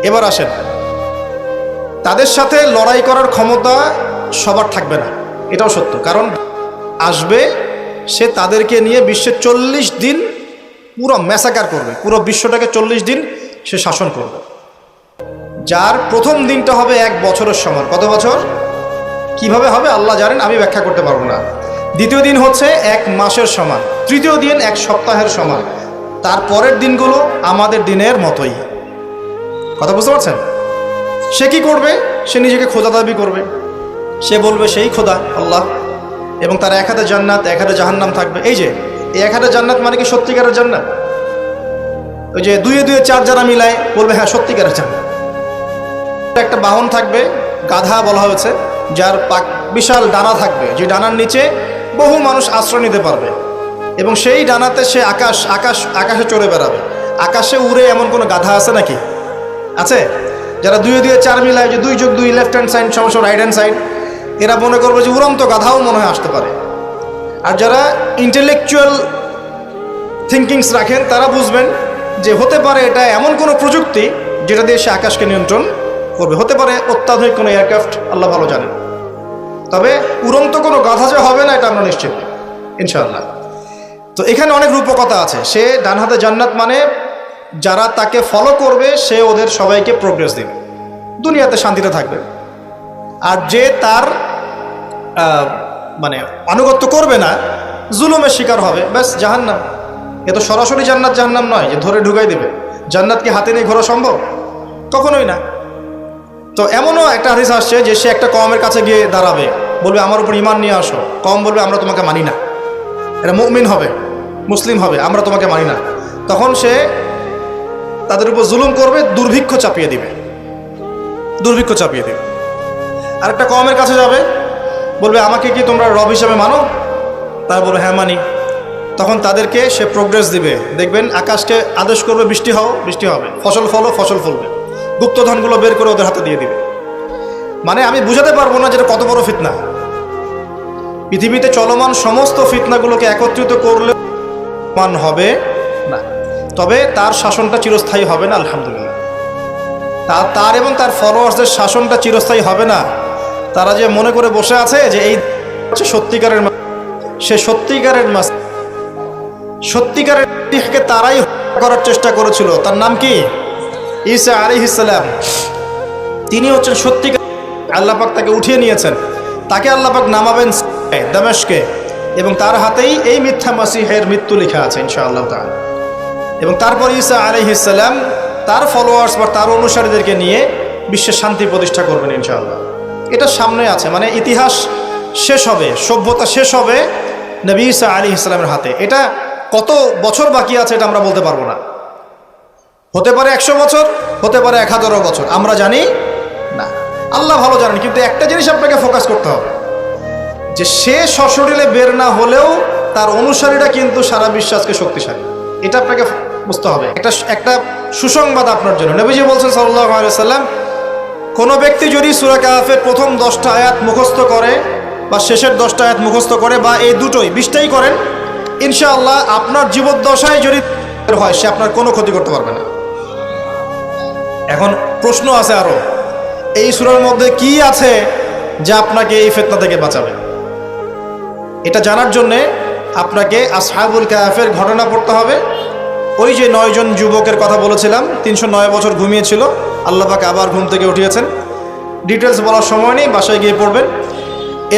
এবার আসেন, তাদের সাথে লড়াই করার ক্ষমতা সবার থাকবে না, এটাও সত্য। কারণ আসবে সে তাদেরকে নিয়ে বিশ্বের 40 দিন পুরো ম্যাসাকার করবে, পুরো বিশ্বটাকে 40 দিন সে শাসন করবে, যার প্রথম দিনটা হবে 1 বছরের সমান। কত বছর? কিভাবে হবে আল্লাহ জানেন, আমি ব্যাখ্যা করতে পারবো না। দ্বিতীয় দিন হচ্ছে 1 মাসের সমান, তৃতীয় দিন 1 সপ্তাহের সমান, তারপরের দিনগুলো আমাদের দিনের মতোই। কথা বুঝতে পারছেন? সে কি করবে? সে নিজেকে খোদা দাবি করবে, সে বলবে সেই খোদা আল্লাহ, এবং তার 1 হাতে জান্নাত 1 হাতে জাহান্নাম থাকবে। এই যে এই 1 হাতে জান্নাত মানে কি সত্যিকারের জান্নাত? ওই যে 2 2 4 যারা মিলায় বলবে হ্যাঁ সত্যিকারের জান্নাত। একটা বাহন থাকবে, গাধা বলা হয়েছে, যার বিশাল ডানা থাকবে, যে ডানার নিচে বহু মানুষ আশ্রয় নিতে পারবে, এবং সেই ডানাতে সে আকাশে চড়ে বেড়াবে। আকাশে উড়ে এমন কোনো গাধা আছে নাকি? আছে? যারা 2 2 4 মিলায়, যে 2 যোগ 2 লেফট হ্যান্ড সাইড সমস্যা রাইট হ্যান্ড সাইড, এরা মনে করবে যে উড়ন্ত গাধাও মনে হয় আসতে পারে। আর যারা ইন্টেলেকচুয়াল থিঙ্কিংস রাখেন তারা বুঝবেন যে হতে পারে এটা এমন কোনো প্রযুক্তি যেটা দিয়ে সে আকাশকে নিয়ন্ত্রণ করবে। হতে পারে অত্যাধুনিক কোনো এয়ারক্রাফট, আল্লাহ ভালো জানেন। তবে উড়ন্ত কোনো গাধা যে হবে না এটা আমরা নিশ্চিত ইনশাআল্লাহ। তো এখানে অনেক রূপকথা আছে। সে ডান হাতে জান্নাত মানে যারা তাকে ফলো করবে সে ওদের সবাইকে প্রোগ্রেস দিবে, দুনিয়াতে শান্তিতে থাকবে। আর যে তার মানে আনুগত্য করবে না, জুলুমের শিকার হবে, ব্যাস জাহান্নাম। এ তো সরাসরি জান্নাত জাহান্নাম নয় যে ধরে ঢুকাই দেবে। জান্নাত কি হাতে নিয়ে ঘোরা সম্ভব? কখনোই না। তো এমনও একটা হাদিস আসছে যে সে একটা কওমের কাছে গিয়ে দাঁড়াবে, বলবে আমার উপর ঈমান নিয়ে আসো। কওম বলবে আমরা তোমাকে মানি না, এটা মুমিন হবে, মুসলিম হবে, আমরা তোমাকে মানি না। তখন সে তাদের উপর জুলুম করবে, দুর্ভিক্ষ চাপিয়ে দিবে। আর একটা কওমের কাছে যাবে, বলবে আমাকে কি তোমরা রব হিসাবে মানো? তারা বলবে হ্যাঁ মানি। তখন তাদেরকে সে প্রোগ্রেস দিবে। দেখবেন আকাশকে আদেশ করবে বৃষ্টি হও, বৃষ্টি হবে, ফসল ফলো, ফসল ফলবে, গুপ্তধনগুলো বের করে ওদের হাতে দিয়ে দিবে। মানে আমি বুঝাতে পারবো না যেটা কত বড় ফিতনা। পৃথিবীতে চলমান সমস্ত ফিতনাগুলোকে একত্রিত করলে মান হবে না, তবে তার শাসনটা চিরস্থায়ী হবে না। আলহামদুলিল্লাহ, তার এবং তার ফলোয়ার্সদের শাসনটা চিরস্থায়ী হবে না। তারা যে মনে করে বসে আছে যে এই হচ্ছে সত্যিকারের, সে সত্যিকারের তারাই করার চেষ্টা করেছিল। তার নাম কি? ঈসা আলাইহিস সালাম। তিনি হচ্ছেন সত্যিকার। আল্লাহ পাক তাকে উঠিয়ে নিয়েছেন, তাকে আল্লাহ পাক নামাবেন দামেস্কে, এবং তার হাতেই এই মিথ্যা মাসিহের মৃত্যু লেখা আছে ইনশাআল্লাহ তাআলা। এবং তারপর ঈসা আলাইহিস সালাম তার ফলোয়ার্স বা তার অনুসারীদেরকে নিয়ে বিশ্বের শান্তি প্রতিষ্ঠা করবেন ইনশাআল্লাহ। এটা সামনে আছে, মানে ইতিহাস শেষ হবে, সভ্যতা শেষ হবে নবী ঈসা আলাইহিস সালামের হাতে। এটা কত বছর বাকি আছে এটা আমরা বলতে পারবো না। হতে পারে 100 বছর, হতে পারে 1000 বছর, আমরা জানি না, আল্লাহ ভালো জানেন। কিন্তু একটা জিনিস আপনাকে ফোকাস করতে হবে যে সে সশরীরে বের না হলেও তার অনুসারীরা কিন্তু সারা বিশ্বে আজকে শক্তিশালী। এটা আপনাকে বুঝতে হবে। একটা সুসংবাদ আপনার জন্য। নবীজি বলছেন সাল্লাল্লাহু আলাইহি ওয়াসাল্লাম, কোনো ব্যক্তি যদি সূরা কাহফের প্রথম 10টা আয়াত মুখস্থ করে বা শেষের 10টা আয়াত মুখস্থ করে বা এই দুটোই 20টাই করেন, ইনশাআল্লাহ আপনার জীবদ্দশায় যদি হয় সে আপনার কোনো ক্ষতি করতে পারবে না। এখন প্রশ্ন আছে আরো, এই সূরার মধ্যে কি আছে যা আপনাকে এই ফিতনা থেকে বাঁচাবে? এটা জানার জন্যে আপনাকে আসহাবুল কাহফের ঘটনা পড়তে হবে। ওই যে 9 জন যুবকের কথা বলেছিলাম, 309 বছর ঘুমিয়েছিল, আল্লাহ পাক আবার ঘুম থেকে উঠিয়েছেন। ডিটেলস বলার সময় নেই, বাসায় গিয়ে পড়বেন।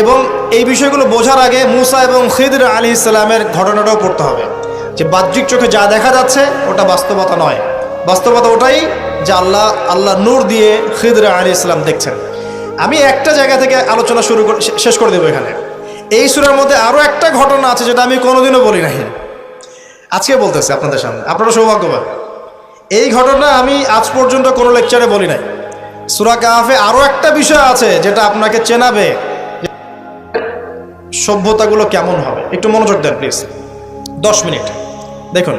এবং এই বিষয়গুলো বোঝার আগে মুসা এবং খিদর আলাইহিস সালামের ঘটনাটাও পড়তে হবে, যে বাহ্যিক চোখে যা দেখা যাচ্ছে ওটা বাস্তবতা নয়। বাস্তবতা ওটাই যে আল্লাহ নূর দিয়ে খিদর আলাইহিস সালাম দেখছেন। আমি একটা জায়গা থেকে আলোচনা শেষ করে দেবো এখানে। এই সূরার মধ্যে আরও একটা ঘটনা আছে যেটা আমি কোনোদিনও বলি নাই, আজকে বলতেছি আপনাদের সামনে। আপনারা সৌভাগ্যবান, এই ঘটনা আমি আজ পর্যন্ত কোনো লেকচারে বলি নাই। সূরা কাহফে আরও একটা বিষয় আছে যেটা আপনাকে চেনাবে সভ্যতাগুলো কেমন হবে। একটু মনোযোগ দেন প্লিজ, 10 মিনিট দেখুন।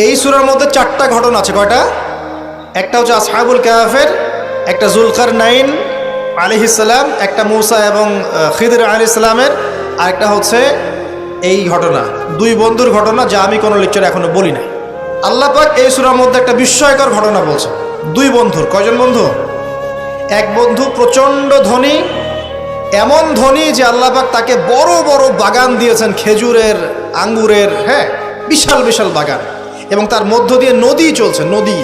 এই সূরার মধ্যে 4টা ঘটনা আছে। কয়টা? একটা হচ্ছে আসহাবুল কাহফের, একটা যুলকারনাইন আলাইহিস সালাম, একটা মুসা এবং খিদর আলাইহিস সালামের, আর একটা হচ্ছে এই ঘটনা, 2 বন্ধুর ঘটনা যা আমি কোনো লেকচারে এখনো বলি নাই। আল্লাহ পাক এই সূরার মধ্যে একটা বিস্ময়কর ঘটনা বলছে। 2 বন্ধুর। কয়জন বন্ধু? এক বন্ধু প্রচণ্ড ধনী, এমন ধনী যে আল্লাহ পাক তাকে বড় বড় বাগান দিয়েছেন, খেজুরের, আঙ্গুরের, হ্যাঁ, বিশাল বিশাল বাগান, এবং তার মধ্য দিয়ে নদী চলছে। নদী,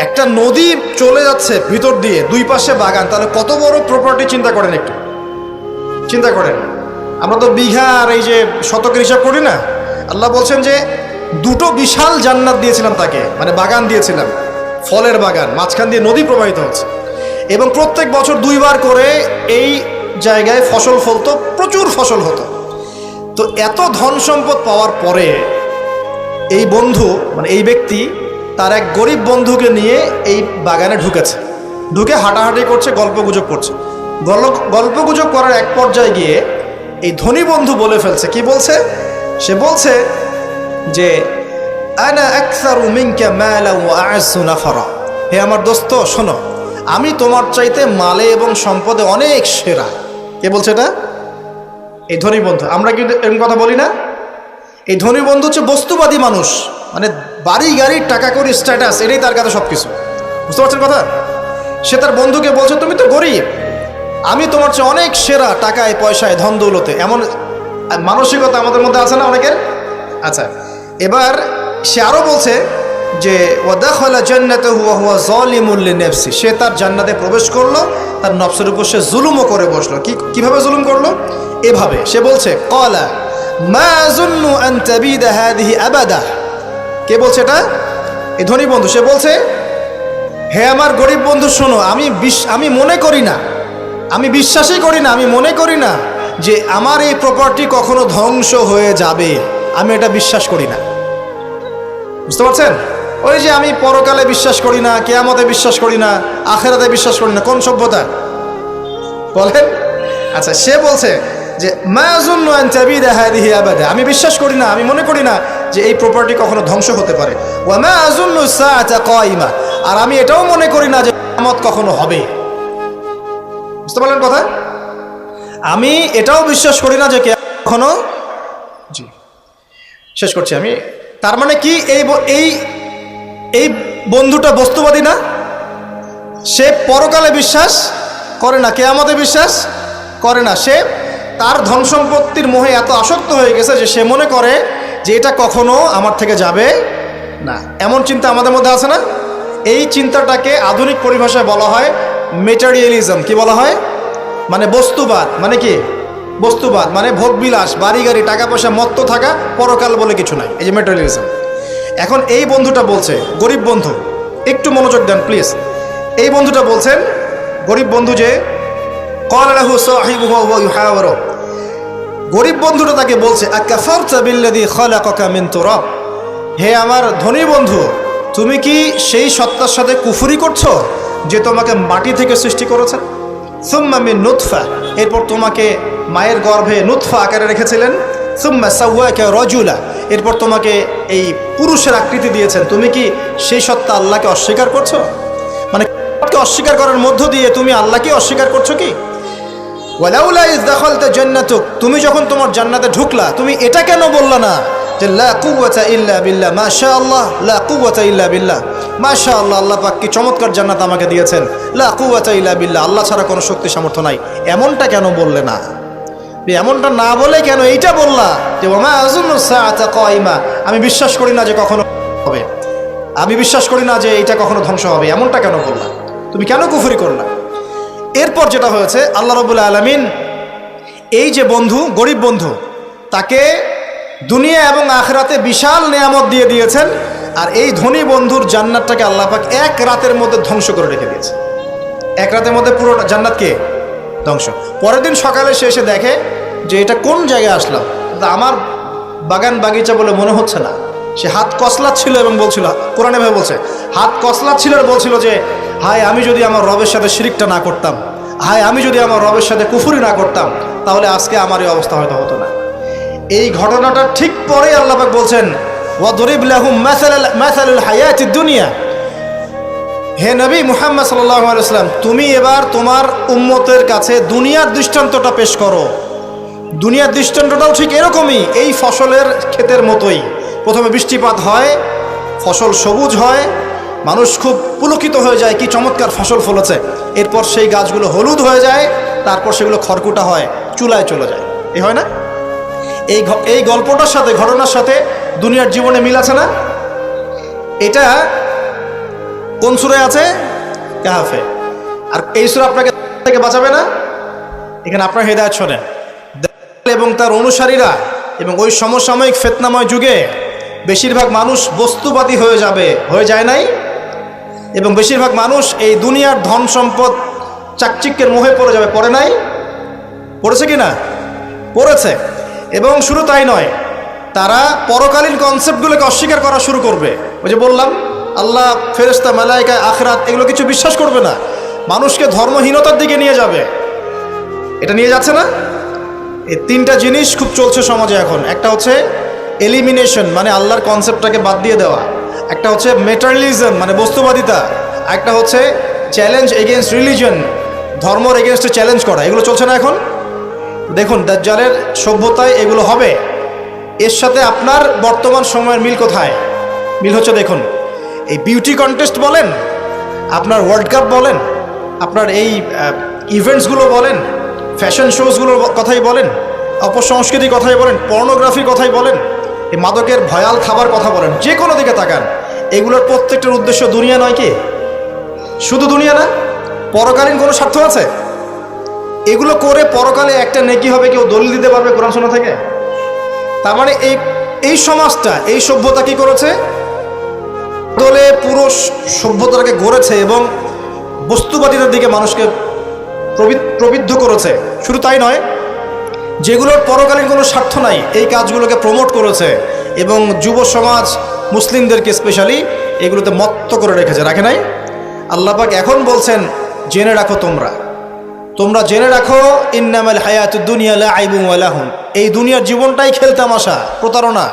একটা নদী চলে যাচ্ছে ভিতর দিয়ে, 2 পাশে বাগান। তাহলে কত বড় প্রপার্টি চিন্তা করেন, একটু চিন্তা করেন। আমরা তো বিঘা আর এই যে শতকের হিসাব করি না। আল্লাহ বলছেন যে 2টো বিশাল জান্নাত দিয়েছিলাম তাকে, মানে বাগান দিয়েছিলাম, ফলের বাগান, মাঝখান দিয়ে নদী প্রবাহিত হচ্ছে, এবং প্রত্যেক বছর 2 বার করে এই জায়গায় ফসল ফলতো, প্রচুর ফসল হতো। তো এত ধন সম্পদ পাওয়ার পরে এই বন্ধু, মানে এই ব্যক্তি, তার এক গরিব বন্ধুকে নিয়ে এই বাগানে ঢুকেছে। ঢুকে হাঁটাহাঁটি করছে, গল্পগুজব করছে। গল্পগুজব করার এক পর্যায়ে গিয়ে এই ধনী বন্ধু বলে ফেলছে। কি বলছে? সে বলছে যে আনা আকসারু মিনকা মালান ওয়া আ'আজ্জু নাফারা। হে আমার দোস্ত শোনো, আমি তোমার চাইতে মালে এবং সম্পদে অনেক সেরা। কে বলছে এটা? এই ধনী বন্ধু। আমরা কিন্তু এরকম কথা বলি না। এই ধনী বন্ধু হচ্ছে বস্তুবাদী মানুষ, মানে বাড়ি গাড়ি, টাকা কড়ি, স্ট্যাটাস, এটাই তার কাছে সব কিছু। বুঝতে পারছেন কথা? সে তার বন্ধুকে বলছে তুমি তো গরিব, আমি তোমার চেয়ে অনেক সেরা টাকায়, পয়সায়, ধন দৌলতে। এমন মানসিকতা আমাদের মধ্যে আছে না অনেকের? আচ্ছা, এবার সে আরও বলছে যে ওয়াদাখালা জান্নাতাহু ওয়া হুয়া যালিমুল লিনাফসি। সে তার জান্নাতে প্রবেশ করলো, তার নফসের উপর সে জুলুমও করে বসলো। কিভাবে জুলুম করলো? এভাবে সে বলছে ক্বালা মা আযুন্নু আন তাবিদা হাযিহি আবাদা। কে বলছে এটা? এই ধনী বন্ধু। সে বলছে, হে আমার গরিব বন্ধু শোনো, আমি মনে করি না, আমি বিশ্বাসই করি না, আমি মনে করি না যে আমার এই প্রপার্টি কখনো ধ্বংস হয়ে যাবে। আমি এটা বিশ্বাস করি না। বুঝতে পারছেন? ওই যে আমি পরকালে বিশ্বাস করি না, কিয়ামতে বিশ্বাস করি না, আখিরাতে বিশ্বাস করি না। কোন সভ্যতা বলেন? আচ্ছা, সে বলছে যে মা আযুন্নু আন তাবিদা হাযিহি আবাদা। আমি বিশ্বাস করি না, আমি মনে করি না যে এই প্রপার্টি কখনো ধ্বংস হতে পারে। ওয়া মা আযুন্নু সাআতা কায়িমা। আর আমি এটাও মনে করি না যে কিয়ামত কখনো হবে। বুঝতে পারলেন কথা? আমি এটাও বিশ্বাস করি না যে কখনো। জি, শেষ করছি আমি। তার মানে কি, এই বন্ধুটা বস্তুবাদী না? সে পরকালে বিশ্বাস করে না, কিয়ামতে বিশ্বাস করে না। সে তার ধন সম্পত্তির মোহে এত আসক্ত হয়ে গেছে যে সে মনে করে যে এটা কখনো আমার থেকে যাবে না। এমন চিন্তা আমাদের মধ্যে আছে না? এই চিন্তাটাকে আধুনিক পরিভাষায় বলা হয় মেটেরিয়ালিজম। কি বলা হয়? মানে বস্তুবাদ। মানে কি? বস্তুবাদ মানে ভোগবিলাস, বাড়ি গাড়ি, টাকা পয়সা, মত্ত থাকা, পরকাল বলে কিছু নাই। এই যে মেটেরিয়ালিজম। এখন এই বন্ধুটা বলছে, গরিব বন্ধু, একটু মনোযোগ দেন প্লিজ। এই বন্ধুটা বলছেন, গরিব বন্ধু, যে ক্বালা লাহু সাহিবুহু ওয়া ইউহাওয়ারু। গরিব বন্ধুটা তাকে বলছে আকাফারতা বিল্লাযী খালাকাকা মিন তুরাব। হে আমার ধনী বন্ধু, তুমি কি সেই সত্তার সাথে কুফরি করছো যে তোমাকে মাটি থেকে সৃষ্টি করেছেন? সুম্মা মিন নুতফা, এরপর তোমাকে মায়ের গর্ভে নুতফা আকারে রেখেছিলেন, সুম্মা সাওয়াকা রাজুলা, এরপর তোমাকে এই পুরুষের আকৃতি দিয়েছেন, তুমি কি সেই সত্তা আল্লাহকে অস্বীকার করছো? মানে অস্বীকার করার মধ্য দিয়ে তুমি আল্লাহকে অস্বীকার করছো কি? ওয়ালাউলা ইয দাখালতা জান্নাতুক, তুমি যখন তোমার জান্নাতে ঢুকলা তুমি এটা কেন বললা না যে লা কুওয়াতা ইল্লা বিল্লাহ, মাশাআল্লাহ, লা কুওয়াতা ইল্লা বিল্লাহ, মাশাআল্লাহ, আল্লাহ পাক কি চমৎকার জান্নাত আমাকে দিয়েছেন, লা কুওয়াতা ইল্লা বিল্লাহ, আল্লাহ ছাড়া কোনো শক্তি সামর্থ্য নাই, এমনটা কেন বললে না? এমনটা না বলে কেন এইটা বললা যে ওয়া মা আযুন্নু সাআতা কায়িমা, আমি বিশ্বাস করি না যে কখনো হবে, আমি বিশ্বাস করি না যে এটা কখনো ধ্বংস হবে, এমনটা কেন বললা? তুমি কেন কুফরি করলা? এরপর যেটা হয়েছে, আল্লাহ রাব্বুল আলামিন এই যে বন্ধু, গরিব বন্ধু, তাকে দুনিয়া এবং আখিরাতে বিশাল নেয়ামত দিয়ে দিয়েছেন, আর এই ধনী বন্ধুর জান্নাতটাকে আল্লাহ পাক এক রাতের মধ্যে ধ্বংস করে রেখে দিয়েছে। এক রাতের মধ্যে পুরো জান্নাতকে ধ্বংস। পরের দিন সকালে সে এসে দেখে যে এটা কোন জায়গায় আসলাম, আমার বাগান বাগিচা বলে মনে হচ্ছে না। সে হাত কসলাচ্ছিল এবং বলছিল, কোরআনে ভাবে বলছে, হাত কসলাচ্ছিল আর বলছিল যে হায় আমি যদি আমার রবের সাথে শিরকটা না করতাম, হায় আমি যদি আমার রবের সাথে কুফরি না করতাম, তাহলে আজকে আমার এই অবস্থা হয়তো হতো না। এই ঘটনাটা ঠিক পরে আল্লাহ পাক বলছেন ওয়াদরিব লাহুম মাসালুল হায়াতিদ দুনিয়া, হে নবী মুহাম্মদ সাল্লাল্লাহু আলাইহি ওয়াসাল্লাম, তুমি এবার তোমার উম্মতের কাছে দুনিয়ার দৃষ্টান্তটা পেশ করো। দুনিয়ার দৃষ্টান্তটাও ঠিক এরকমই, এই ফসলের ক্ষেতের মতোই। প্রথমে বৃষ্টিপাত হয়, ফসল সবুজ হয়, মানুষ খুব পুলকিত হয়ে যায়, কি চমৎকার ফসল ফলেছে। এরপর সেই গাছগুলো হলুদ হয়ে যায়, তারপর সেগুলো খড়কুটা হয়, চুলায় চলে যায়। এই হয় না? এই গল্পটার সাথে, ঘটনার সাথে দুনিয়ার জীবনে মিল আছে না? এটা কোন সূরায় আছে? কাহফে। আর এই সূরা আপনাকে থেকে বাঁচাবে না? এখানে আপনার হেদায়েত শোনেন। এবং তার অনুসারীরা এবং ওই সমসাময়িক ফিতনাময় যুগে বেশিরভাগ মানুষ বস্তুবাদী হয়ে যাবে, হয়ে যায় নাই? এবং বেশিরভাগ মানুষ এই দুনিয়ার ধন সম্পদ চাকচিক্যের মোহে পড়ে যাবে, পড়ে নাই? পড়েছে কি না? পড়েছে। এবং শুধু তাই নয়, তারা পরকালীন কনসেপ্টগুলোকে অস্বীকার করা শুরু করবে। ওই যে বললাম, আল্লাহ, ফেরেশতা, মালায়েকা, আখিরাত এগুলো কিছু বিশ্বাস করবে না, মানুষকে ধর্মহীনতার দিকে নিয়ে যাবে। এটা নিয়ে যাচ্ছে না? এই তিনটা জিনিস খুব চলছে সমাজে এখন। একটা হচ্ছে এলিমিনেশন, মানে আল্লাহর কনসেপ্টটাকে বাদ দিয়ে দেওয়া। একটা হচ্ছে মেটারিয়ালিজম, মানে বস্তুবাদিতা। একটা হচ্ছে চ্যালেঞ্জ এগেনস্ট রিলিজন, ধর্মর এগেনস্টে চ্যালেঞ্জ করা। এগুলো চলছে না এখন? দেখুন দাজ্জালের সভ্যতায় এগুলো হবে। এর সাথে আপনার বর্তমান সময়ের মিল কোথায়? মিল হচ্ছে, দেখুন, এই বিউটি কন্টেস্ট বলেন, আপনার ওয়ার্ল্ড কাপ বলেন, আপনার এই ইভেন্টসগুলো বলেন, ফ্যাশন শোজগুলোর কথাই বলেন, অপসংস্কৃতির কথাই বলেন, পর্নোগ্রাফির কথাই বলেন, এই মাদকের ভয়াল খাবার কথা বলেন, যে কোনো দিকে তাকান, এগুলোর প্রত্যেকটার উদ্দেশ্য দুনিয়া নয় কি? শুধু দুনিয়া না, পরকালীন কোনো স্বার্থ আছে? এগুলো করে পরকালে একটা নেকি হবে, কেউ দলিল দিতে পারবে কোরআন শোনা থেকে? তার মানে এই সমাজটা, এই সভ্যতা কি করেছে? দলে পুরো সভ্যতাটাকে গড়েছে এবং বস্তুবাদিতার দিকে মানুষকে প্রবৃদ্ধ করেছে। শুধু তাই নয়, যেগুলোর পরকালীন কোনো স্বার্থ নাই এই কাজগুলোকে প্রমোট করেছে এবং যুব সমাজ, মুসলিমদেরকে স্পেশালি এগুলোতে মত্ত করে রেখেছে, রাখে নাই? আল্লাহ পাক এখন বলছেন, জেনে রাখো, তোমরা জেনে রাখো, ইন্নামাল হায়াতুদ দুনিয়া লাইবুন ওয়া লাহুন, এই দুনিয়ার জীবনটাই খেলতামাশা, প্রতারণা।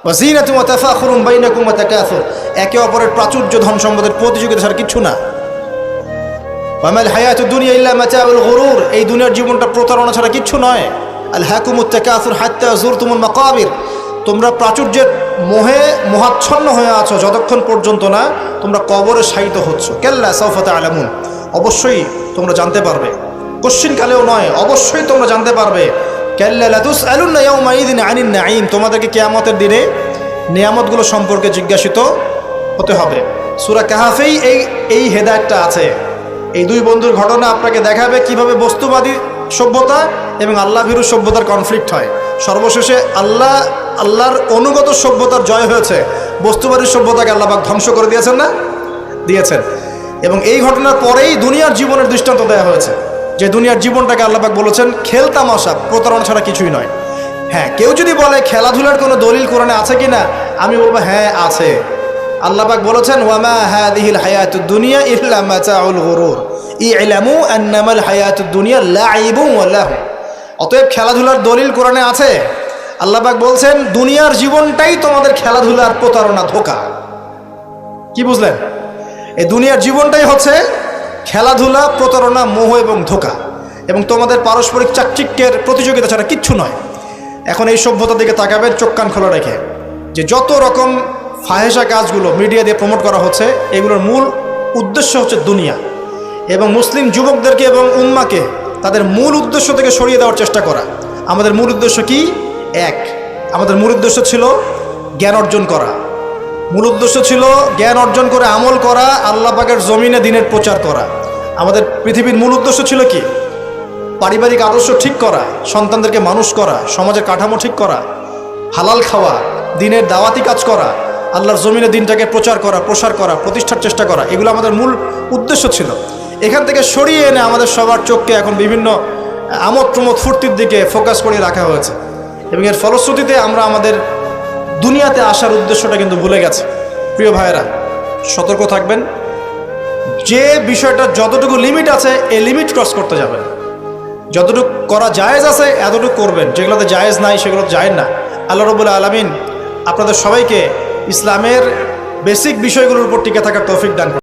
ওয়া যিনাতুন ওয়া তাফাখুরুন বাইনাকুম ওয়া তাকাসুর, একে অপরের প্রাচুর্য, ধন সম্পদের প্রতিযোগিতা ছাড়া কিচ্ছু না। ওয়া মাল হায়াতুদ দুনিয়া ইল্লা মাতাউল গুরুর, এই দুনিয়ার জীবনটা প্রতারণা ছাড়া কিচ্ছু নয়। আলহাকুমুত তাকাসুর হাত্তা যুরতুমুল মাকাবির, তোমরা প্রাচুর্যের মোহে মোহাচ্ছন্ন হয়ে আছো যতক্ষণ পর্যন্ত না তোমরা কবরে শায়িত হচ্ছ। কাল্লা সাউফা তা'লামুন, অবশ্যই তোমরা জানতে পারবে, কোশ্চিনকালেও নয়, অবশ্যই তোমরা জানতে পারবে। কাল্লা লাতুসআলুন্না ইয়াওমাইযিন আনিন নাঈম, তোমাদেরকে কিয়ামতের দিনে নিয়ামতগুলো সম্পর্কে জিজ্ঞাসিত হতে হবে। সূরা কাহফেই এই হেদায়েতটা আছে। এই দুই বন্ধুর ঘটনা আপনাকে দেখাবে কিভাবে বস্তুবাদী সভ্যতা এবং আল্লাহ ভীরু সভ্যতার কনফ্লিক্ট হয়। সর্বশেষে আল্লাহর অনুগত সভ্যতার জয় হয়েছে, বস্তুবাদী সভ্যতাকে আল্লাহ পাক ধ্বংস করে দিয়েছেন না? দিয়েছেন। এবং এই ঘটনার পরেই দুনিয়ার জীবনের দৃষ্টান্ত দেওয়া হয়েছে, যে দুনিয়ার জীবনটাকে আল্লাহ পাক বলেছেন খেলতামাশা, প্রতারণা ছাড়া কিছুই নয়। হ্যাঁ, কেউ যদি বলে খেলাধুলার কোনো দলিল কোরআনে আছে কিনা, আমি বলবো হ্যাঁ আছে। আল্লাহ পাক বলেছেন, ওয়ামা হাযিহিল হায়াতুদ দুনিয়া ইল্লা মাতাউল গুরুর ই'লামু আন্নামাল হায়াতুদ দুনিয়া লাইবুন ওয়া লাহু, অতএব খেলাধুলার দলিল কোরআনে আছে। আল্লাহ পাক বলছেন দুনিয়ার জীবনটাই তোমাদের খেলাধুলার প্রতারণা, ধোঁকা। কি বুঝলেন? এই দুনিয়ার জীবনটাই হচ্ছে খেলাধুলা, প্রতারণা, মোহ এবং ধোঁকা, এবং তোমাদের পারস্পরিক চাকচিক্যের প্রতিযোগিতা ছাড়া কিচ্ছু নয়। এখন এই সভ্যতার দিকে তাকাবেন চোখ কান খোলা রেখে, যে যত রকম ফাহেসা কাজগুলো মিডিয়া দিয়ে প্রমোট করা হচ্ছে, এগুলোর মূল উদ্দেশ্য হচ্ছে দুনিয়া, এবং মুসলিম যুবকদেরকে এবং উম্মাকে তাদের মূল উদ্দেশ্য থেকে সরিয়ে দেওয়ার চেষ্টা করা। আমাদের মূল উদ্দেশ্য কি? এক, আমাদের মূল উদ্দেশ্য ছিল জ্ঞান অর্জন করা। মূল উদ্দেশ্য ছিল জ্ঞান অর্জন করে আমল করা, আল্লাহ পাকের জমিনে দ্বীনের প্রচার করা। আমাদের পৃথিবীর মূল উদ্দেশ্য ছিল কি? পারিবারিক আদর্শ ঠিক করা, সন্তানদেরকে মানুষ করা, সমাজের কাঠামো ঠিক করা, হালাল খাওয়া, দ্বীনের দাওয়াতি কাজ করা, আল্লাহর জমিনে দ্বীনটাকে প্রচার করা, প্রসার করা, প্রতিষ্ঠার চেষ্টা করা। এগুলো আমাদের মূল উদ্দেশ্য ছিল। এখান থেকে সরিয়ে এনে আমাদের সবার চোখকে এখন বিভিন্ন আমোদ প্রমোদ ফুর্তির দিকে ফোকাস করে রাখা হয়েছে, এবং এর ফলশ্রুতিতে আমরা আমাদের দুনিয়াতে আসার উদ্দেশ্যটা কিন্তু ভুলে গেছি। প্রিয় ভাইয়েরা, সতর্ক থাকবেন। যে বিষয়টা যতটুকু লিমিট আছে, এই লিমিট ক্রস করতে যাবেন। যতটুকু করা জায়েজ আছে এতটুকু করবেন, যেগুলোতে জায়েজ নাই সেগুলো জায়েজ না। আল্লাহ রাব্বুল আলামিন আপনাদের সবাইকে ইসলামের বেসিক বিষয়গুলোর উপর টিকে থাকার তৌফিক দান করুন।